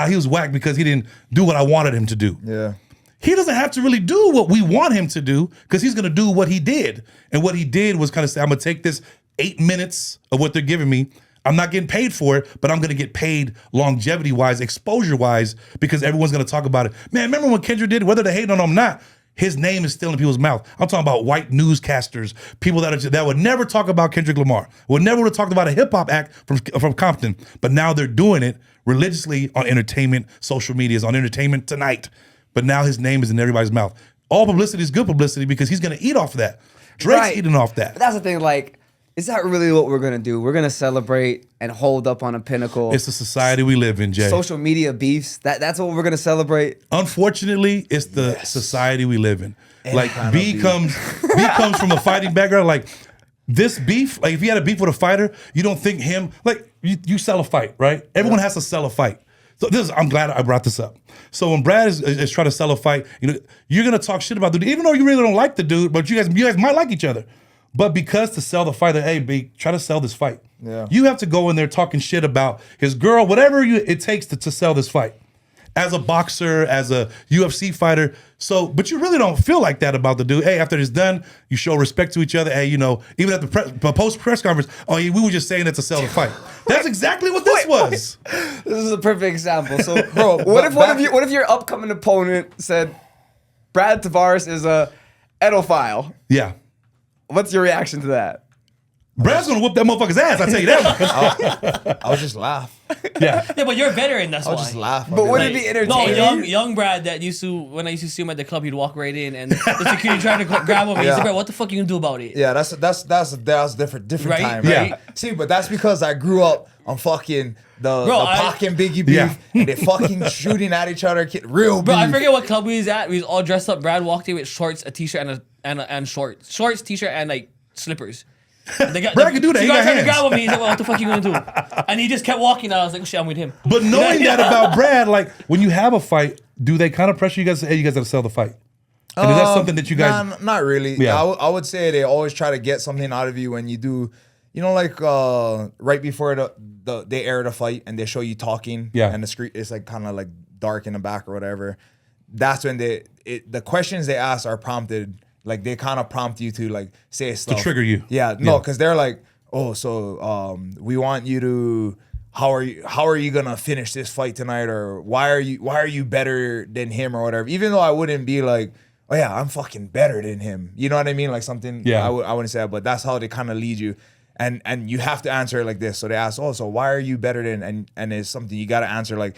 he was whack because he didn't do what I wanted him to do. Yeah. He doesn't have to really do what we want him to do because he's going to do what he did. And what he did was kind of say, I'm going to take this 8 minutes of what they're giving me. I'm not getting paid for it, but I'm going to get paid longevity-wise, exposure-wise, because everyone's going to talk about it. Man, remember when Kendrick did it? Whether they hate on him or not, his name is still in people's mouth. I'm talking about white newscasters, people that would never talk about Kendrick Lamar, would never have talked about a hip-hop act from Compton, but now they're doing it religiously on entertainment, social medias, on Entertainment Tonight. But now his name is in everybody's mouth. All publicity is good publicity because he's going to eat off that. Drake's eating off that. But that's the thing, like, is that really what we're gonna do? We're gonna celebrate and hold up on a pinnacle. It's the society we live in, Jay. Social media beefs. That's what we're gonna celebrate. Unfortunately, it's the society we live in. Like B comes from a fighting background. Like this beef, like if you had a beef with a fighter, you don't think him, like you sell a fight, right? Everyone has to sell a fight. So I'm glad I brought this up. So when Brad is trying to sell a fight, you're gonna talk shit about the dude, even though you really don't like the dude, but you guys might like each other. But because to sell the fight, hey, B, try to sell this fight. Yeah. You have to go in there talking shit about his girl, whatever it takes to sell this fight. As a boxer, as a UFC fighter. So, but you really don't feel like that about the dude. Hey, after it's done, you show respect to each other. Hey, even at the post-press conference, oh, yeah, we were just saying that to sell the fight. That's exactly what this was. This is a perfect example. So, bro, what if your upcoming opponent said Brad Tavares is a edophile? Yeah. What's your reaction to that? Brad's gonna whoop that motherfucker's ass, I tell you that. I would just laugh. Yeah. Yeah, but you're a veteran, that's I why. would just laugh. But would it be entertaining? No, young Brad that when I used to see him at the club, he'd walk right in and the security tried to grab him. He's like, bro, what the fuck you gonna do about it? Yeah, that's different Right? time. Yeah. Right? See, but that's because I grew up on fucking the Pac and Biggie beef, Yeah. and they fucking shooting at each other, real beef. Bro, I forget what club we was at. We was all dressed up. Brad walked in with shorts, a t-shirt, and shorts, t-shirt, and like slippers. And Brad can do that. He He got tried to hands. grab him. He's like, well, what the fuck you gonna do? And he just kept walking. And I was like, shit, I'm with him. But knowing that about Brad, like when you have a fight, do they kind of pressure you guys to say, hey, you guys gotta sell the fight? And is that something that you guys... Nah, not really. Yeah. I would say they always try to get something out of you when you do, like right before they air the fight and they show you talking. Yeah. And the screen is like kind of like dark in the back or whatever. That's when the questions they ask are prompted. Like they kind of prompt you to like say stuff trigger you. Yeah, no, because they're like, oh, so we want you to how are you gonna finish this fight tonight, or why are you better than him or whatever. Even though I wouldn't be like, oh yeah, I'm fucking better than him. You know what I mean? Like something. Yeah. I wouldn't say that, but that's how they kind of lead you. And you have to answer it like this. So they ask, oh, so why are you better than? And it's something you got to answer like,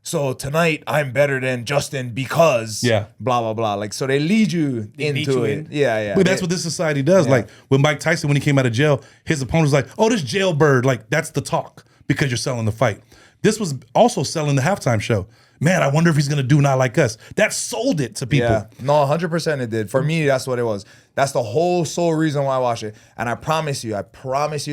so tonight I'm better than Justin because blah blah blah. Like so they lead you into it. Yeah. But that's what this society does. Like with Mike Tyson when he came out of jail, his opponent was like, oh, this jailbird. Like that's the talk because you're selling the fight. This was also selling the halftime show. Man, I wonder if he's gonna do Not Like Us. That sold it to people. Yeah, no, 100% it did. For me, that's what it was. That's the whole sole reason why I watched it. And I promise you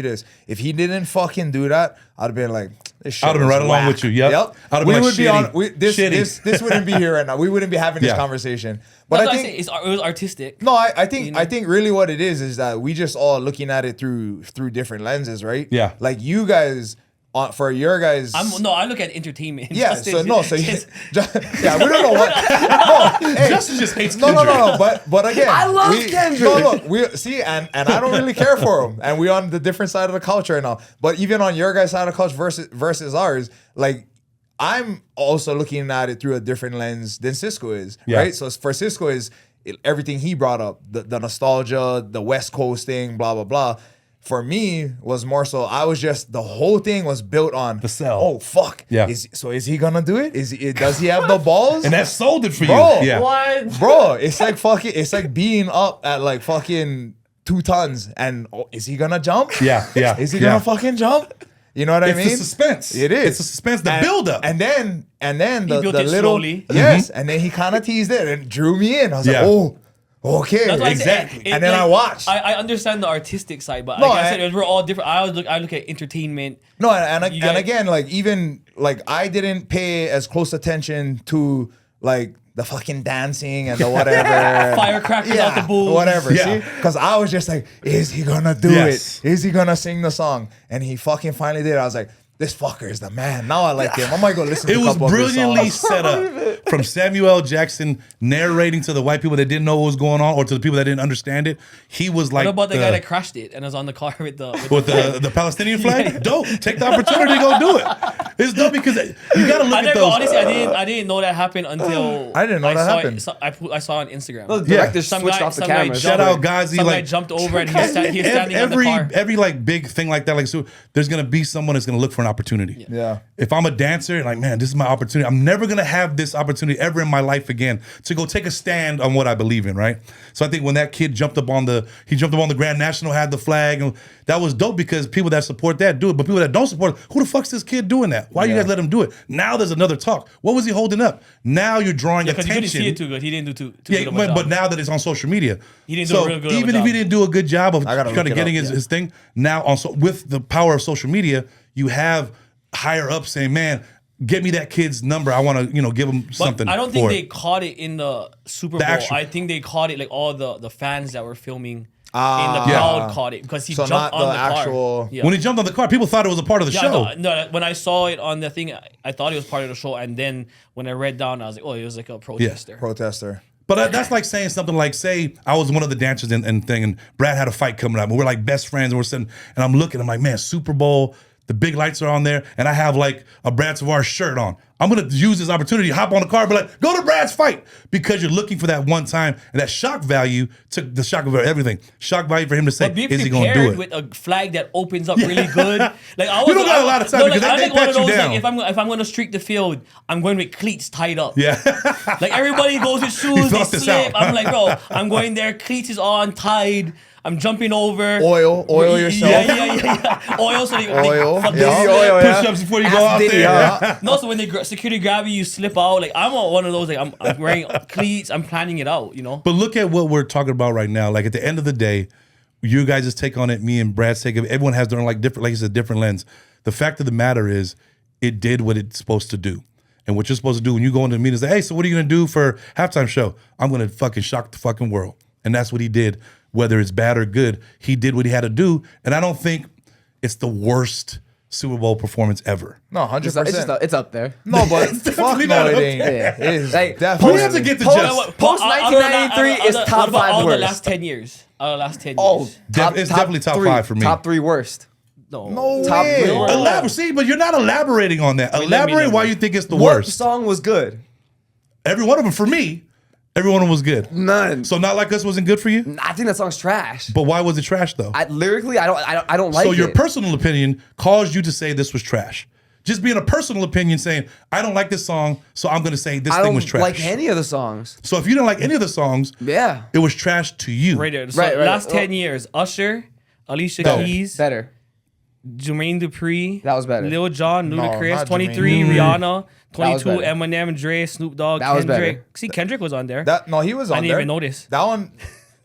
this. If he didn't fucking do that, I'd have been like, this shit. I'd have been right along with you. Yep. We would be on. This wouldn't be here right now. We wouldn't be having this conversation. But I think it was artistic. No, I think really what it is that we just all looking at it through different lenses, right? Yeah. Like you guys. For your guys, I look at entertainment. Yeah, we don't know what. Justin just hates Kendrick. No. But again, I love Kendrick. No, we see, and I don't really care for him, and we on the different side of the culture right now. But even on your guys' side of the culture versus ours, like I'm also looking at it through a different lens than Cisco is, right? So for Cisco is everything he brought up, the nostalgia, the West Coast thing, blah blah blah. For me, was more so I was just the whole thing was built on the sell. Oh fuck! Yeah. Is he gonna do it? Does he have the balls? And that sold it for bro, you. Yeah. What? Bro, it's like being up at like fucking 2 tons and is he gonna jump? Yeah. Is he gonna fucking jump? You know what I mean? It's the suspense. It is. It's the suspense, the build up. And then the built it little slowly. yes, and then he kind of teased it and drew me in. I was like, oh. Okay, That's why exactly. I then I watched. I understand the artistic side, but like I said, we're all different. I look at entertainment. No, and again, like even like I didn't pay as close attention to like the fucking dancing and the whatever, firecrackers out the booth, whatever. See, because I was just like, is he gonna do it? Is he gonna sing the song? And he fucking finally did. I was like, this fucker is the man. Now I like him. I might go listen to a couple of his songs. It was brilliantly set up from Samuel L. Jackson narrating to the white people that didn't know what was going on or to the people that didn't understand it. He was like, what about the guy that crashed it and was on the car with the Palestinian flag? Yeah. Dope. Take the opportunity to go do it. It's dope because you got to look at those. Honestly, I didn't know that happened until I didn't know that happened. I saw on Instagram. The director switched off the camera. Shout out Ghazi. Some guy jumped over and he's standing on the car. Every like big thing like that, like so, there's gonna be someone that's gonna look for an opportunity. Yeah. If I'm a dancer, like, man, this is my opportunity. I'm never gonna have this opportunity ever in my life again to go take a stand on what I believe in, right? So I think when that kid jumped up on the Grand National, had the flag, and that was dope because people that support that do it, but people that don't support it, who the fuck's this kid doing that? Why you guys let him do it? Now there's another talk. What was he holding up? Now you're drawing attention. Because you didn't see it too good. He didn't do too good of a job. But now that it's on social media, he didn't do a real good even if he didn't do a good job of kind of getting his thing, now also with the power of social media, you have higher up saying, man, get me that kid's number. I want to, give him something. I don't think they caught it in the Super Bowl. I think they caught it like all the fans that were filming in the crowd caught it because he jumped on the car. Yeah. When he jumped on the car, people thought it was a part of the show. No, when I saw it on the thing, I thought it was part of the show. And then when I read down, I was like, oh, it was like a protester. Protester. But that's like saying something like, say, I was one of the dancers and Brad had a fight coming up, and we're like best friends, and we're sitting, and I'm looking, I'm like, man, Super Bowl, the big lights are on there, and I have like a Brad Tavares shirt on. I'm gonna use this opportunity, hop on the car, be like, go to Brad's fight, because you're looking for that one time, and that shock value took the shock of everything. Shock value for him to say, is he gonna do it? With a flag that opens up really good. Like you don't got a lot of time because they pat you down. Like, if I'm gonna streak the field, I'm going with cleats tied up. Yeah. Like everybody goes with shoes, they slip. I'm like, bro, I'm going there, cleats is on, tied. I'm jumping over. Oil yourself. Yeah. Oil, so they oil. Push-ups before you go out there. Yeah. No, so when they security grab you slip out. Like I'm one of those. Like I'm wearing cleats. I'm planning it out. But look at what we're talking about right now. Like at the end of the day, you guys' take on it, me and Brad's take of it. Everyone has their own different lens. The fact of the matter is, it did what it's supposed to do. And what you're supposed to do when you go into the meeting is, hey, so what are you gonna do for halftime show? I'm gonna fucking shock the fucking world. And that's what he did. Whether it's bad or good, he did what he had to do. And I don't think it's the worst Super Bowl performance ever. No, 100%. It's up there. No, but fuck no, it ain't. It is definitely. We have to get to just. Post 1993 is top 5 worst. The last 10 years. Oh, it's definitely top 5 for me. Top 3 worst. No Top way. three. Elaborate. See, but you're not elaborating on that. Elaborate why you think it's the What worst. song was good? Every one of them, for me, every one of them was good. None. So Not Like Us wasn't good for you? I think that song's trash. But why was it trash though? Lyrically, I don't like it. So your personal opinion caused you to say this was trash. Just being a personal opinion saying, I don't like this song, so I'm going to say this thing was trash. I don't like any of the songs. So if you didn't like any of the songs, Yeah. it was trash to you. Right there. So Right. last 10 years, Usher, Alicia Keys, Better. Jermaine Dupri. That was better. Lil Jon, No, Ludacris, not 23, Jermaine. Rihanna, That was 22, better. Eminem, Dre, Snoop Dogg, That was Kendrick. better. See, Kendrick was on there. He was on I didn't there. even notice. That one,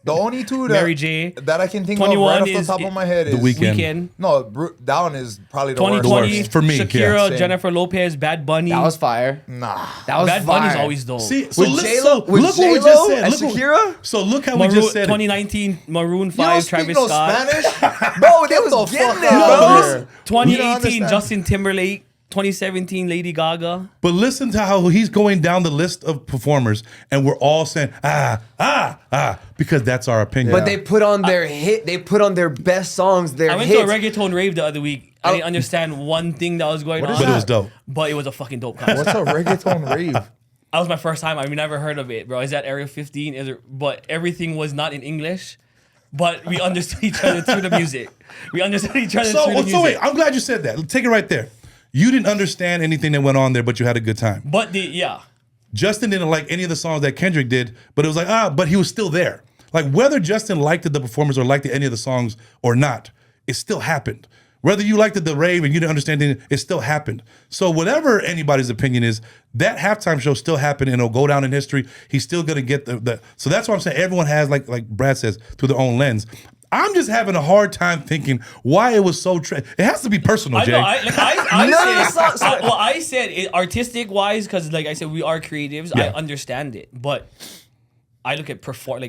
the only two that Mary J. that I can think of 21 right off the is top of my head is Weeknd. Weekend. No, that one is probably the worst. 2020, worst. For me, Shakira, yeah. Same. Jennifer Lopez, Bad Bunny. That was fire. Nah. That was Bad fire. Bunny's always dope. See, so With look, J-Lo- so with look what we J-Lo just said. and Look what- Shakira? so look how we just said it. 2019, Maroon 5, You don't speak Travis no Scott. Spanish? Bro, they Get was the getting fuck it, out bro. of here. You don't 2018, understand. Justin Timberlake. 2017, Lady Gaga. But listen to how he's going down the list of performers, and we're all saying, because that's our opinion. But they put on their hit. They put on their best songs. Their I went hits. to a reggaeton rave the other week. I didn't understand one thing that was going on. is but it was dope. But it was a fucking dope concert. What's a reggaeton rave? That was my first time. I've never heard of it, bro. Is that Area 15? But everything was not in English. But we understood each other through the music. We understood each other through the music. So wait, I'm glad you said that. Take it right there. You didn't understand anything that went on there, but you had a good time. But Justin didn't like any of the songs that Kendrick did, but it was like, but he was still there. Like whether Justin liked the performance or liked any of the songs or not, it still happened. Whether you liked the rave and you didn't understand it, it still happened. So whatever anybody's opinion is, that halftime show still happened and it'll go down in history. He's still gonna get the so that's why I'm saying everyone has, like Brad says, through their own lens. I'm just having a hard time thinking why it was so it has to be personal, Jay. I said it, artistic wise, because like I said, we are creatives. Yeah. I understand it, but I look at perform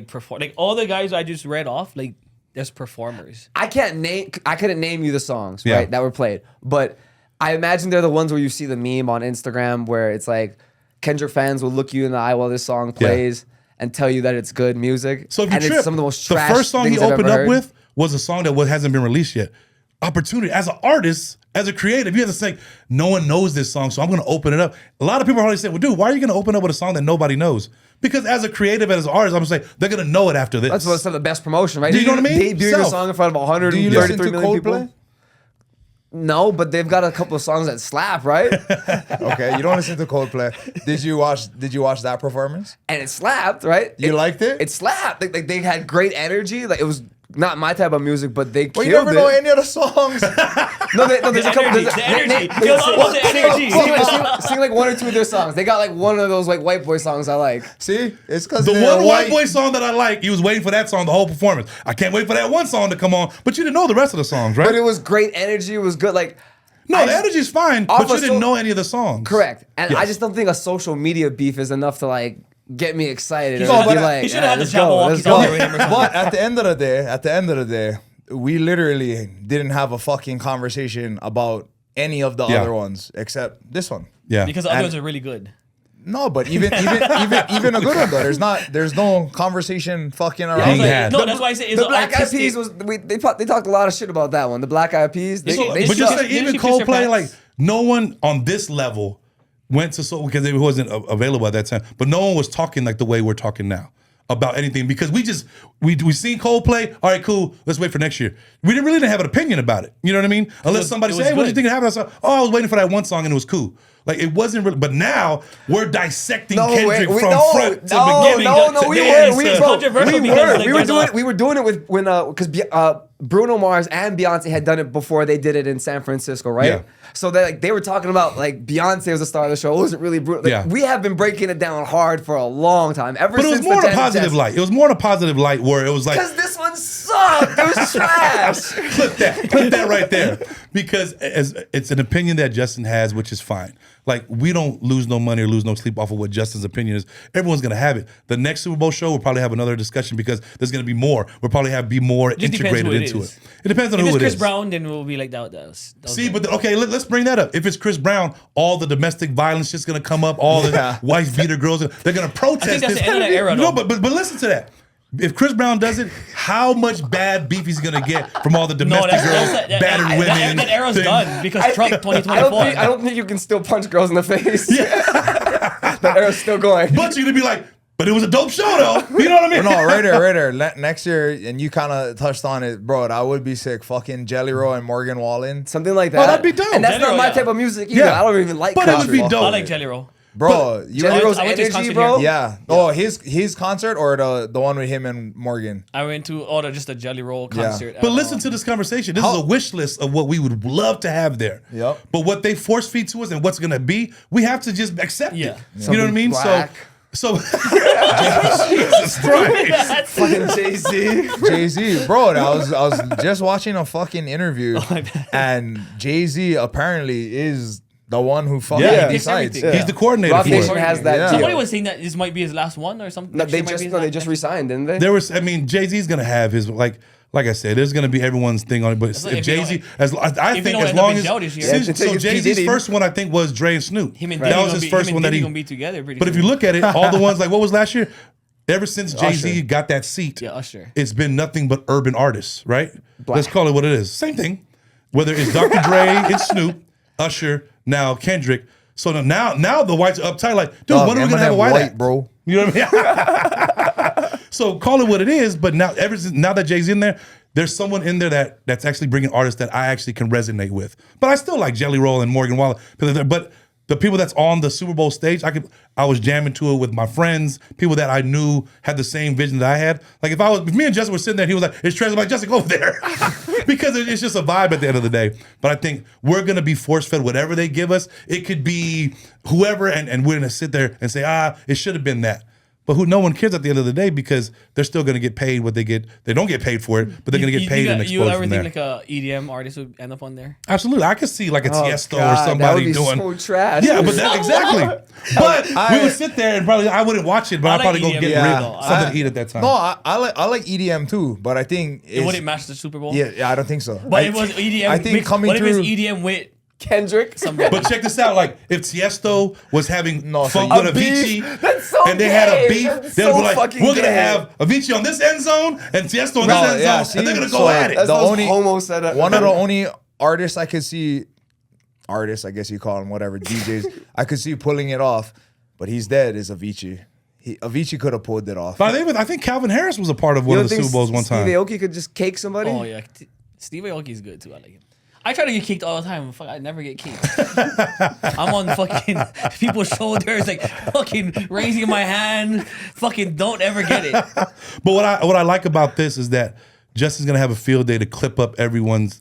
all the guys I just read off, like there's performers. I couldn't name you the songs, Yeah. right, that were played. But I imagine they're the ones where you see the meme on Instagram where it's like Kendrick fans will look you in the eye while this song plays and tell you that it's good music. So if you and trip, it's some of the most trash first song he things I've opened ever up heard. with was a song that hasn't been released yet. Opportunity. As an artist, as a creative, you have to say, no one knows this song, so I'm going to open it up. A lot of people are already saying, well, dude, why are you going to open up with a song that nobody knows? Because as a creative, as an artist, I'm going to say, they're going to know it after this. That's what's some of the best promotion, right? Do you know what I mean? Debuting a Self. song in front of Do you listen 133 to million Coldplay? people. No, but they've got a couple of songs that slap, right? Okay, you don't listen to Coldplay. Did you watch that performance? And it slapped, right? You liked it? It slapped. Like they had great energy. Like it was not my type of music, but they Well, killed you never it. know any of the songs. No, there's a couple. The energy. Feels all about the energy. Sing like one or two of their songs. They got like one of those like white boy songs I like. See, it's because the one white boy song that I like, he was waiting for that song the whole performance. I can't wait for that one song to come on, but you didn't know the rest of the songs, right? But it was great energy. It was good. Like no, the energy's fine, but you didn't know any of the songs. Correct. And Yes. I just don't think a social media beef is enough to like get me excited. He or should've be had- like, he should've had the let's Jabba go, walkie let's talkie go. with him or something. But at the end of the day, we literally didn't have a fucking conversation about any of the Yeah. other ones except this one. Yeah. Because the other ones are really good. No, but even a good one though. There's no conversation fucking around. Being Like, had. no, that's why I say it's The Black Eyed artistic. Peas they talked a lot of shit about that one. The Black Eyed Peas. They So- but just suck. say even Didn't she kiss her Coldplay, pants? like no one on this level went to soul because it wasn't available at that time. But no one was talking like the way we're talking now about anything because we seen Coldplay. All right, cool. Let's wait for next year. We didn't really have an opinion about it. You know what I mean? Unless somebody it said, was "Hey, what do you good. think of that song?" Oh, I was waiting for that one song and it was cool. Like it wasn't really. But now we're dissecting Kendrick from front to beginning. No, we were. It's controversial because, like, there's a- We were doing it with when because Bruno Mars and Beyonce had done it before they did it in San Francisco, right? Yeah. So they were talking about like Beyonce was the star of the show. It wasn't really Bruno. Like, Yeah. We have been breaking it down hard for a long time. Ever But it was since more the in a positive light. It was more in a positive light where it was like. Because this one sucked. It was trash. Put that right there, because as it's an opinion that Justin has, which is fine. Like we don't lose no money or lose no sleep off of what Justin's opinion is. Everyone's gonna have it. The next Super Bowl show we'll probably have another discussion because there's gonna be more. We'll probably be more Just depends integrated who it into is. it. It depends on If who it's it Chris is. Brown, then we'll be like that. See, but okay, let's bring that up. If it's Chris Brown, all the domestic violence shit's gonna come up. All the wife beater girls, they're gonna protest. I think that's this. the end of that era, No, though. but listen to that. If Chris Brown does it, how much bad beef he's gonna get from all the domestic girls, battered women? That era's done because Trump 2024. I don't think you can still punch girls in the face. That era's still going. But you're gonna be like, but it was a dope show though. You know what I mean? No, right there. Next year, and you kind of touched on it, bro. That would be sick. Fucking Jelly Roll and Morgan Wallen. Something like that. Oh, that'd be dope. And that's Jelly not Roll, my yeah. type of music either. Yeah. I don't even like But it would be country. dope. I like Jelly Roll. Bro, Jelly Roll's I went to his energy, concert bro. here. yeah. Oh, his concert or the one with him and Morgan. I went to just a Jelly Roll concert. But listen to this conversation. This is a wish list of what we would love to have there. Yep. But what they force feed to us and what's gonna be, we have to just accept Yeah. it. You know what I mean? Black. So Jesus Christ. Fucking Jay-Z. Jay-Z, bro. I was just watching a fucking interview, my bad. and Jay-Z apparently is the one who fucking Yeah. decides. Everything. He's the coordinator Rock for Nation it. has that Yeah. deal. Somebody was saying that this might be his last one or something. No, Next they year might be his just last- resigned, didn't they? There was, I mean, Jay-Z's gonna have his like I said, there's gonna be everyone's thing on it. But like if if you Jay-Z, don't- I you think don't as end up long in as jail this year. Yeah, so take it P. Jay-Z's Diddy. first one I think was Dre and Snoop. Him and That Diddy was gonna his be, first him one and that Diddy he. gonna be together. But if you look at it, all the ones like what was last year? Ever since Jay-Z Usher. got that seat, Yeah, Usher. it's been nothing but urban artists, right? Let's call it what it is. Same thing. Whether it's Dr. Dre and Snoop, Usher, now Kendrick. So now the whites are uptight, like, dude, Dog, when are we gonna have a Eminem white white, act? bro? You know what I mean? So call it what it is, but now now that Jay's in there, there's someone in there that's actually bringing artists that I actually can resonate with. But I still like Jelly Roll and Morgan Wallen. But the people that's on the Super Bowl stage, I was jamming to it with my friends, people that I knew had the same vision that I had. Like if me and Justin were sitting there, and he was like, "It's Trez," I'm like, "Justin, go over there," because it's just a vibe at the end of the day. But I think we're gonna be force fed whatever they give us. It could be whoever, and we're gonna sit there and say, it should have been that. But no one cares at the end of the day because they're still going to get paid what they get. They don't get paid for it, but they're going to get paid and You exposed ever from think there. like a EDM artist would end up on there? Absolutely, I could see like a Tiesto or God, somebody that would be doing. so trash. Yeah, but that exactly. But we would sit there and probably I wouldn't watch it, but I I'd like probably go EDM get yeah. something to eat at that time. No, I like EDM too, but I think It wouldn't match the Super Bowl. Yeah, I don't think so. But it was EDM. I think coming what if through. it's EDM with Kendrick. somebody? But check this out: like if Tiesto was having No, so funk you- with A beef? Avicii, That's so and they had a gay. beef, That's they would so be like, fucking "We're gonna gay. have Avicii on this end zone and Tiesto on No, this end yeah, zone, and they're gonna see, go so at it." That's The the most only- homo setup. One of the only artists I could see, I guess you call them whatever, DJs, I could see pulling it off, but he's dead, is Avicii. Avicii could have pulled it off. But I think Calvin Harris was a part of one of the Super Bowls one time. Steve Aoki could just cake somebody. Oh yeah, Steve Aoki's good too. I like him. I try to get kicked all the time. Fuck, I never get kicked. I'm on fucking people's shoulders, like fucking raising my hand. Fucking don't ever get it. But what I like about this is that Justin's gonna have a field day to clip up everyone's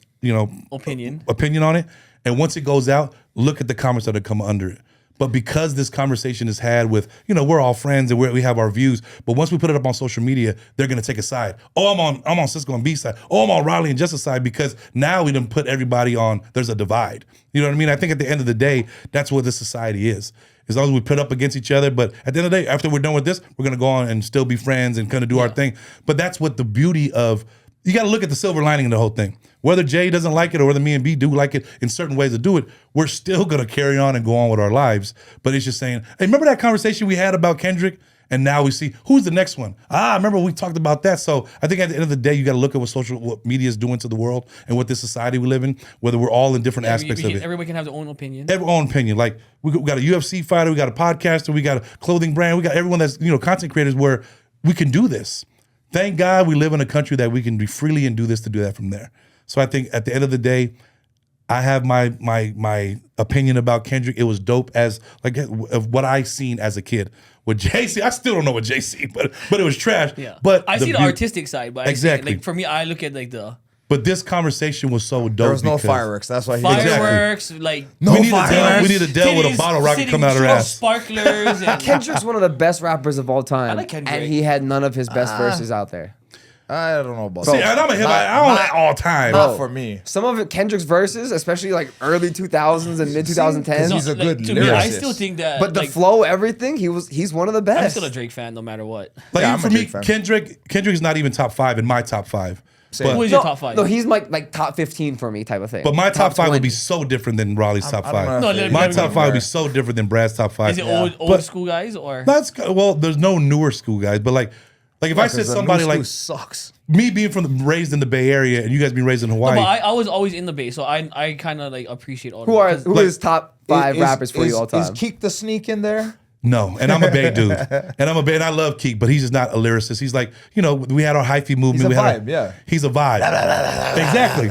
Opinion. on it, and once it goes out, look at the comments that are come under it. But because this conversation is had with, we're all friends and we have our views. But once we put it up on social media, they're gonna take a side. Oh, I'm on Cisco and B side. Oh, I'm on Riley and Justice side because now we done put everybody on. There's a divide. You know what I mean? I think at the end of the day, that's what this society is. As long as we put up against each other, but at the end of the day, after we're done with this, we're gonna go on and still be friends and kind of do our thing. But that's what the beauty of. You got to look at the silver lining in the whole thing. Whether Jay doesn't like it or whether me and B do like it in certain ways to do it, we're still going to carry on and go on with our lives. But it's just saying, hey, remember that conversation we had about Kendrick? And now we see, who's the next one? Remember we talked about that. So I think at the end of the day, you got to look at what media is doing to the world and what this society we live in, whether we're all in different aspects of it. Everybody can have their own opinion. Every own opinion. Like we got a UFC fighter, we got a podcaster, we got a clothing brand, we got everyone that's content creators where we can do this. Thank God we live in a country that we can be freely and do this to do that from there. So I think at the end of the day, I have my opinion about Kendrick. It was dope as like of what I seen as a kid. With JC, I still don't know what JC, but it was trash. Yeah, but I see the artistic side, but exactly. like for me, I look at like the. But this conversation was so dope. There was no because fireworks. That's why he Fireworks, like we need Adele with a bottle rocket come out her ass. Sparklers. And Kendrick's one of the best rappers of all time. I like Kendrick. And he had none of his best verses out there. I don't know about See, that. and I'm a hip. I don't like all time. Not for me. Some of Kendrick's verses, especially like early 2000s and mid 2010s. He's a good to me, I lyricist. still think that. But the like, flow, everything, he's one of the I'm best. still a Drake fan, no matter what. Like Yeah, even I'm for a me, Drake fan. Kendrick is not even top 5 in my top 5. Same. Who But, is your top five? No, he's like top 15 for me type of thing. but my top 5 would 20. be so different than Raleigh's top I don't 5. know No, if my My let me top be 5 would be fair. so different than Brad's top 5. Is it Yeah. old But- school guys or? There's no newer school guys, but like Like if I said somebody like sucks. Me being raised in the Bay Area and you guys being raised in Hawaii. No, but I was always in the Bay, so I kind of like appreciate all. Who is top 5 rappers for you all time? Is Keek the Sneak in there? No, and I'm a Bay dude, and I love Keek, but he's just not a lyricist. He's like, we had our hyphy movement. He's a vibe, yeah. He's a vibe. Exactly.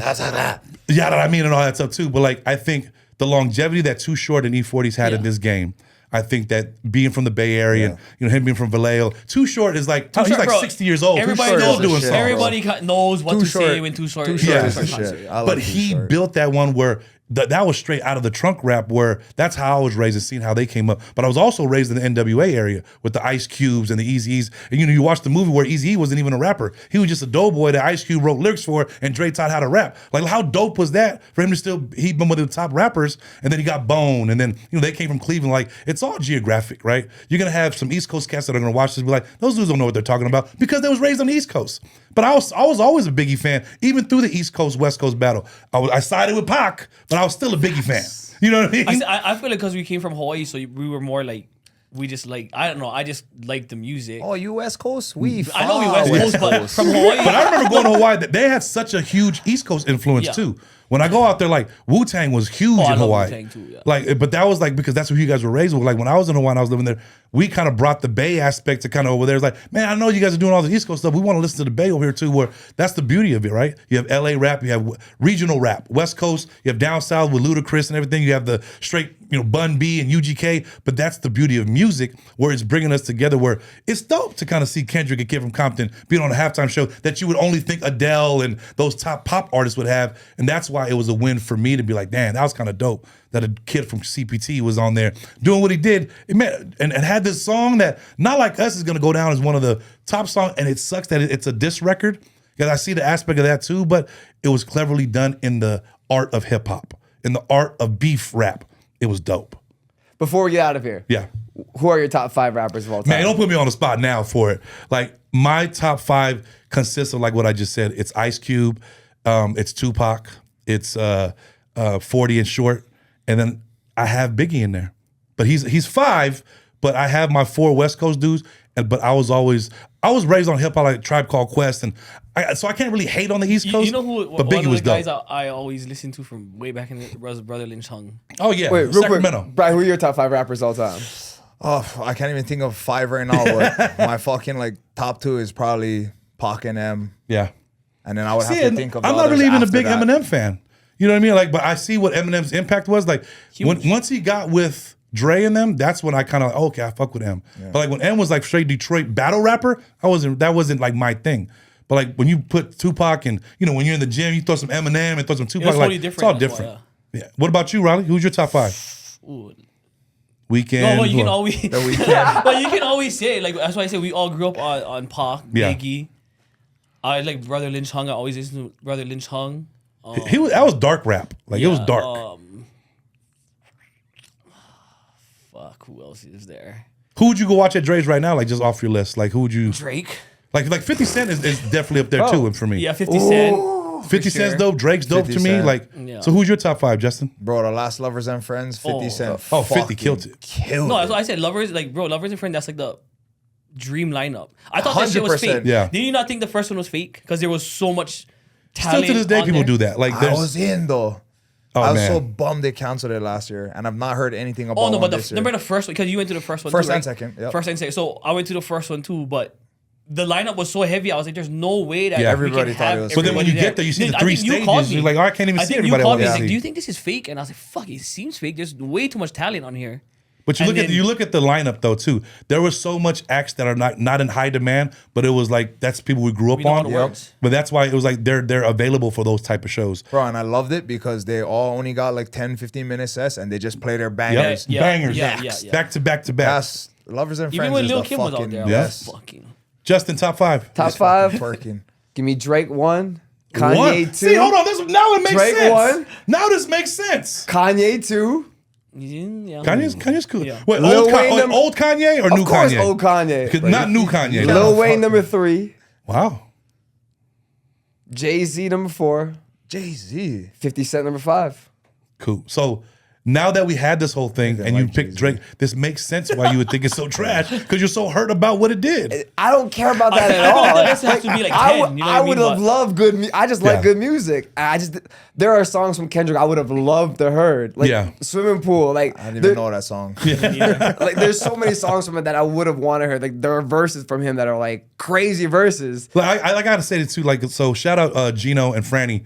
Yeah, I mean, and all that stuff too. But like, I think the longevity that Too Short and E40's had in this game. I think that being from the Bay Area and him being from Vallejo, Too Short is like he's like 60 years old. Everybody still doing songs. Everybody knows what to say when Too Short. Too Short is the shit. But he built that one where that was straight out of the trunk rap, where that's how I was raised and seeing how they came up. But I was also raised in the NWA area with the Ice Cubes and the Eazy-E's. And you watch the movie where Eazy-E wasn't even a rapper. He was just a doughboy that Ice Cube wrote lyrics for, and Dre taught how to rap. Like, how dope was that for him to still, he'd been one of the top rappers, and then he got Bone, and then, they came from Cleveland. Like, it's all geographic, right? You're going to have some East Coast cats that are going to watch this and be like, those dudes don't know what they're talking about, because they was raised on the East Coast. But I was always a Biggie fan, even through the East Coast, West Coast battle. I sided with Pac, but I was still a Biggie fan. You know what I mean? I feel like because we came from Hawaii, so we were more like, we just like, I don't know, I just like the music. Oh, you West Coast? I know we West Coast, but from Hawaii. But I remember going to Hawaii, that they had such a huge East Coast influence too. When I go out there, like Wu-Tang was huge in Hawaii. Wu-Tang too, yeah. Like, but that was like because that's what you guys were raised with. Like when I was in Hawaii and I was living there, we kind of brought the Bay aspect to kind of over there. It's like, man, I know you guys are doing all the East Coast stuff. We want to listen to the Bay over here too, where that's the beauty of it, right? You have LA rap, you have regional rap, West Coast, you have down south with Ludacris and everything. You have the straight, Bun B and UGK. But that's the beauty of music, where it's bringing us together. Where it's dope to kind of see Kendrick, a kid from Compton, being on a halftime show that you would only think Adele and those top pop artists would have, and that's why it was a win for me to be like, damn, that was kind of dope that a kid from CPT was on there doing what he did. And had this song that Not Like Us is going to go down as one of the top songs, and it sucks that it's a diss record, because I see the aspect of that too, but it was cleverly done in the art of hip hop, in the art of beef rap. It was dope. Before we get out of here, who are your top 5 rappers of all time? Man, don't put me on the spot now for it. Like, my top 5 consists of like what I just said. It's Ice Cube, it's Tupac, it's 40 and Short, and then I have Biggie in there. But he's 5, but I have my 4 West Coast dudes. But I was raised on hip hop, like Tribe Called Quest, and so I can't really hate on the East Coast. You know who? But Biggie one of was the guys dope. I always listened to from way back in the was Brother Lynch Hung. Oh yeah, Wait, real Sacramento. quick, Brad, who are your top 5 rappers of all time? Oh, I can't even think of 5 right now, but my fucking top 2 is probably Pac and M. Yeah. And then I would have to think of the I'm not others really even a after big that. Eminem fan. You know what I mean? Like, but I see what Eminem's impact was. Like, once he got with Dre and them, that's when I kind of like, okay, I fuck with M. Yeah. But like when M was like straight Detroit battle rapper, that wasn't like my thing. But like when you put Tupac and when you're in the gym, you throw some Eminem and throw some Tupac, totally it's all different. Well, yeah. What about you, Riley? Who's your top 5? Ooh. Weekend. No, but you can always The Weekend. but you can always say it. Like that's why I say we all grew up on Pac, Biggie. I like Brother Lynch Hung. I always listen to Brother Lynch Hung. That was dark rap. Like it was dark. Fuck, who else is there? Who would you go watch at Dre's right now? Like just off your list. Like who would you? Drake. Like 50 Cent is definitely up there too for me. Yeah, 50 Cent. 50 Cent's dope. Drake's dope to 50 me. Cent. Like, so who's your top 5, Justin? Bro, The Last Lovers and Friends, 50 Cent. Oh, 50 killed it. No, that's what I said. Lovers, Lovers and Friends, that's like the dream lineup. I thought that shit was 100%. fake. Yeah. Did you not think the first one was fake? Because there was so much talent. Still to this day, on people there. do that. Like, I was in though. Oh, I was man. so bummed they canceled it last year, and I've not heard anything about Oh no, but this year. remember the first one, because you went to the first one First too, right? and second, yep. First and second. So I went to the first one too, but the lineup was so heavy. I was like, "There's no way that everybody we can thought have it was But then when you everybody get there, you see Then the I 3 think you called stages. me. You're like, oh, I can't even I see think everybody. you called me. I He's wanna like, see. "Do you think this is fake?" And I was like, "Fuck, it seems fake. There's way too much talent on here." But you look at the lineup though too. There was so much acts that are not in high demand, but it was like that's people we grew up know all on. the words. But that's why it was like they're available for those type of shows. Bro, and I loved it because they all only got like 10, 15 minute sets, and they just play their bangers. Yeah. Bangers, Yeah. back to back to back. That's Lovers and Friends Even when is Lil the Kim was out fucking there, I Yes. was fucking. Justin, top 5. Top 5. twerking. Give me Drake 1, Kanye 2. See, hold on. Now it makes Drake sense. 1. Now this makes sense. Kanye 2. Yeah. Kanye's cool. Yeah. Wait, Lil Wayne old Kanye or new Of course, Kanye? old Kanye. 'Cause not new Kanye. Lil Wayne number 3. Wow. Jay-Z number 4. Jay-Z. 50 Cent number 5. Cool. So Now that we had this whole thing and you like picked Drake, this makes sense why you would think it's so trash because you're so hurt about what it did. I don't care about that at all. I guess it has to be like 10. I would have loved good. I just like Yeah. good music. There are songs from Kendrick I would have loved to heard, like Swimming Pool. Like I didn't even know that song. like there's so many songs from it that I would have wanted to hear. Like there are verses from him that are like crazy verses. But I gotta say it too. Like, so shout out Gino and Franny.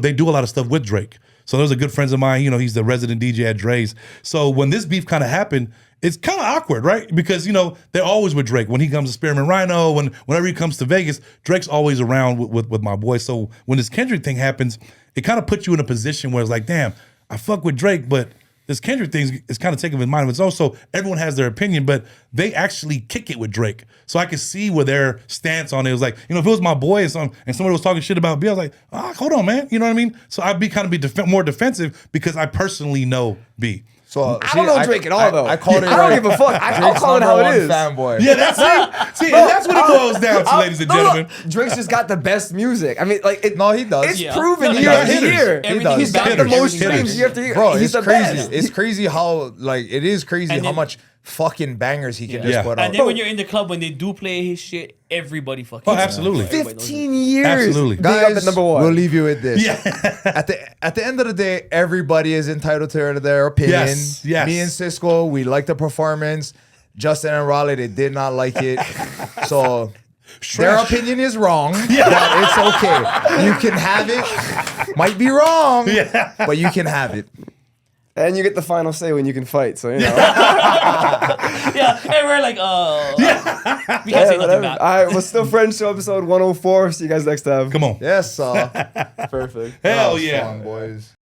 They do a lot of stuff with Drake. So those are good friends of mine. He's the resident DJ at Dre's. So when this beef kind of happened, it's kind of awkward, right? Because they're always with Drake. When he comes to Spearmint Rhino, whenever he comes to Vegas, Drake's always around with my boy. So when this Kendrick thing happens, it kind of puts you in a position where it's like, damn, I fuck with Drake, but this Kendrick thing is kind of taking his mind of its own. So everyone has their opinion, but they actually kick it with Drake. So I could see where their stance on it was like, if it was my boy and somebody was talking shit about B, I was like, hold on, man. You know what I mean? So I'd be more defensive because I personally know B. So I don't know Drake at all, though. I called it. I don't give a fuck. I'll call it how it is. Fanboy. Yeah, that's it. See, and that's what it boils down to, ladies and gentlemen. Drake's just got the best music. I mean, like, No, he does. It's proven No, year after hitters. year. Everything He's got the hitters. most Hitters. streams year after year. Bro, He's it's the crazy. best. It's crazy how it is crazy And how then- much fucking bangers he can Yeah. just put out. And then when you're in the club, when they do play his shit, everybody fucking. Oh, absolutely. Everybody knows 15 years. Absolutely. Being up Guys, at number one. we'll leave you with this. Yeah. At the end of the day, everybody is entitled to their opinion. Yes, yes. Me and Cisco, we like the performance. Justin and Raleigh, they did not like it. So their Trash. opinion is wrong. But it's okay. You can have it. Might be wrong, but you can have it. And you get the final say when you can fight. So, Yeah, and we're like, we can't say nothing whatever. back. All right, well, Still Friends Show episode 104. See you guys next time. Come on. Yes, Perfect. Hell that was yeah. fun, boys.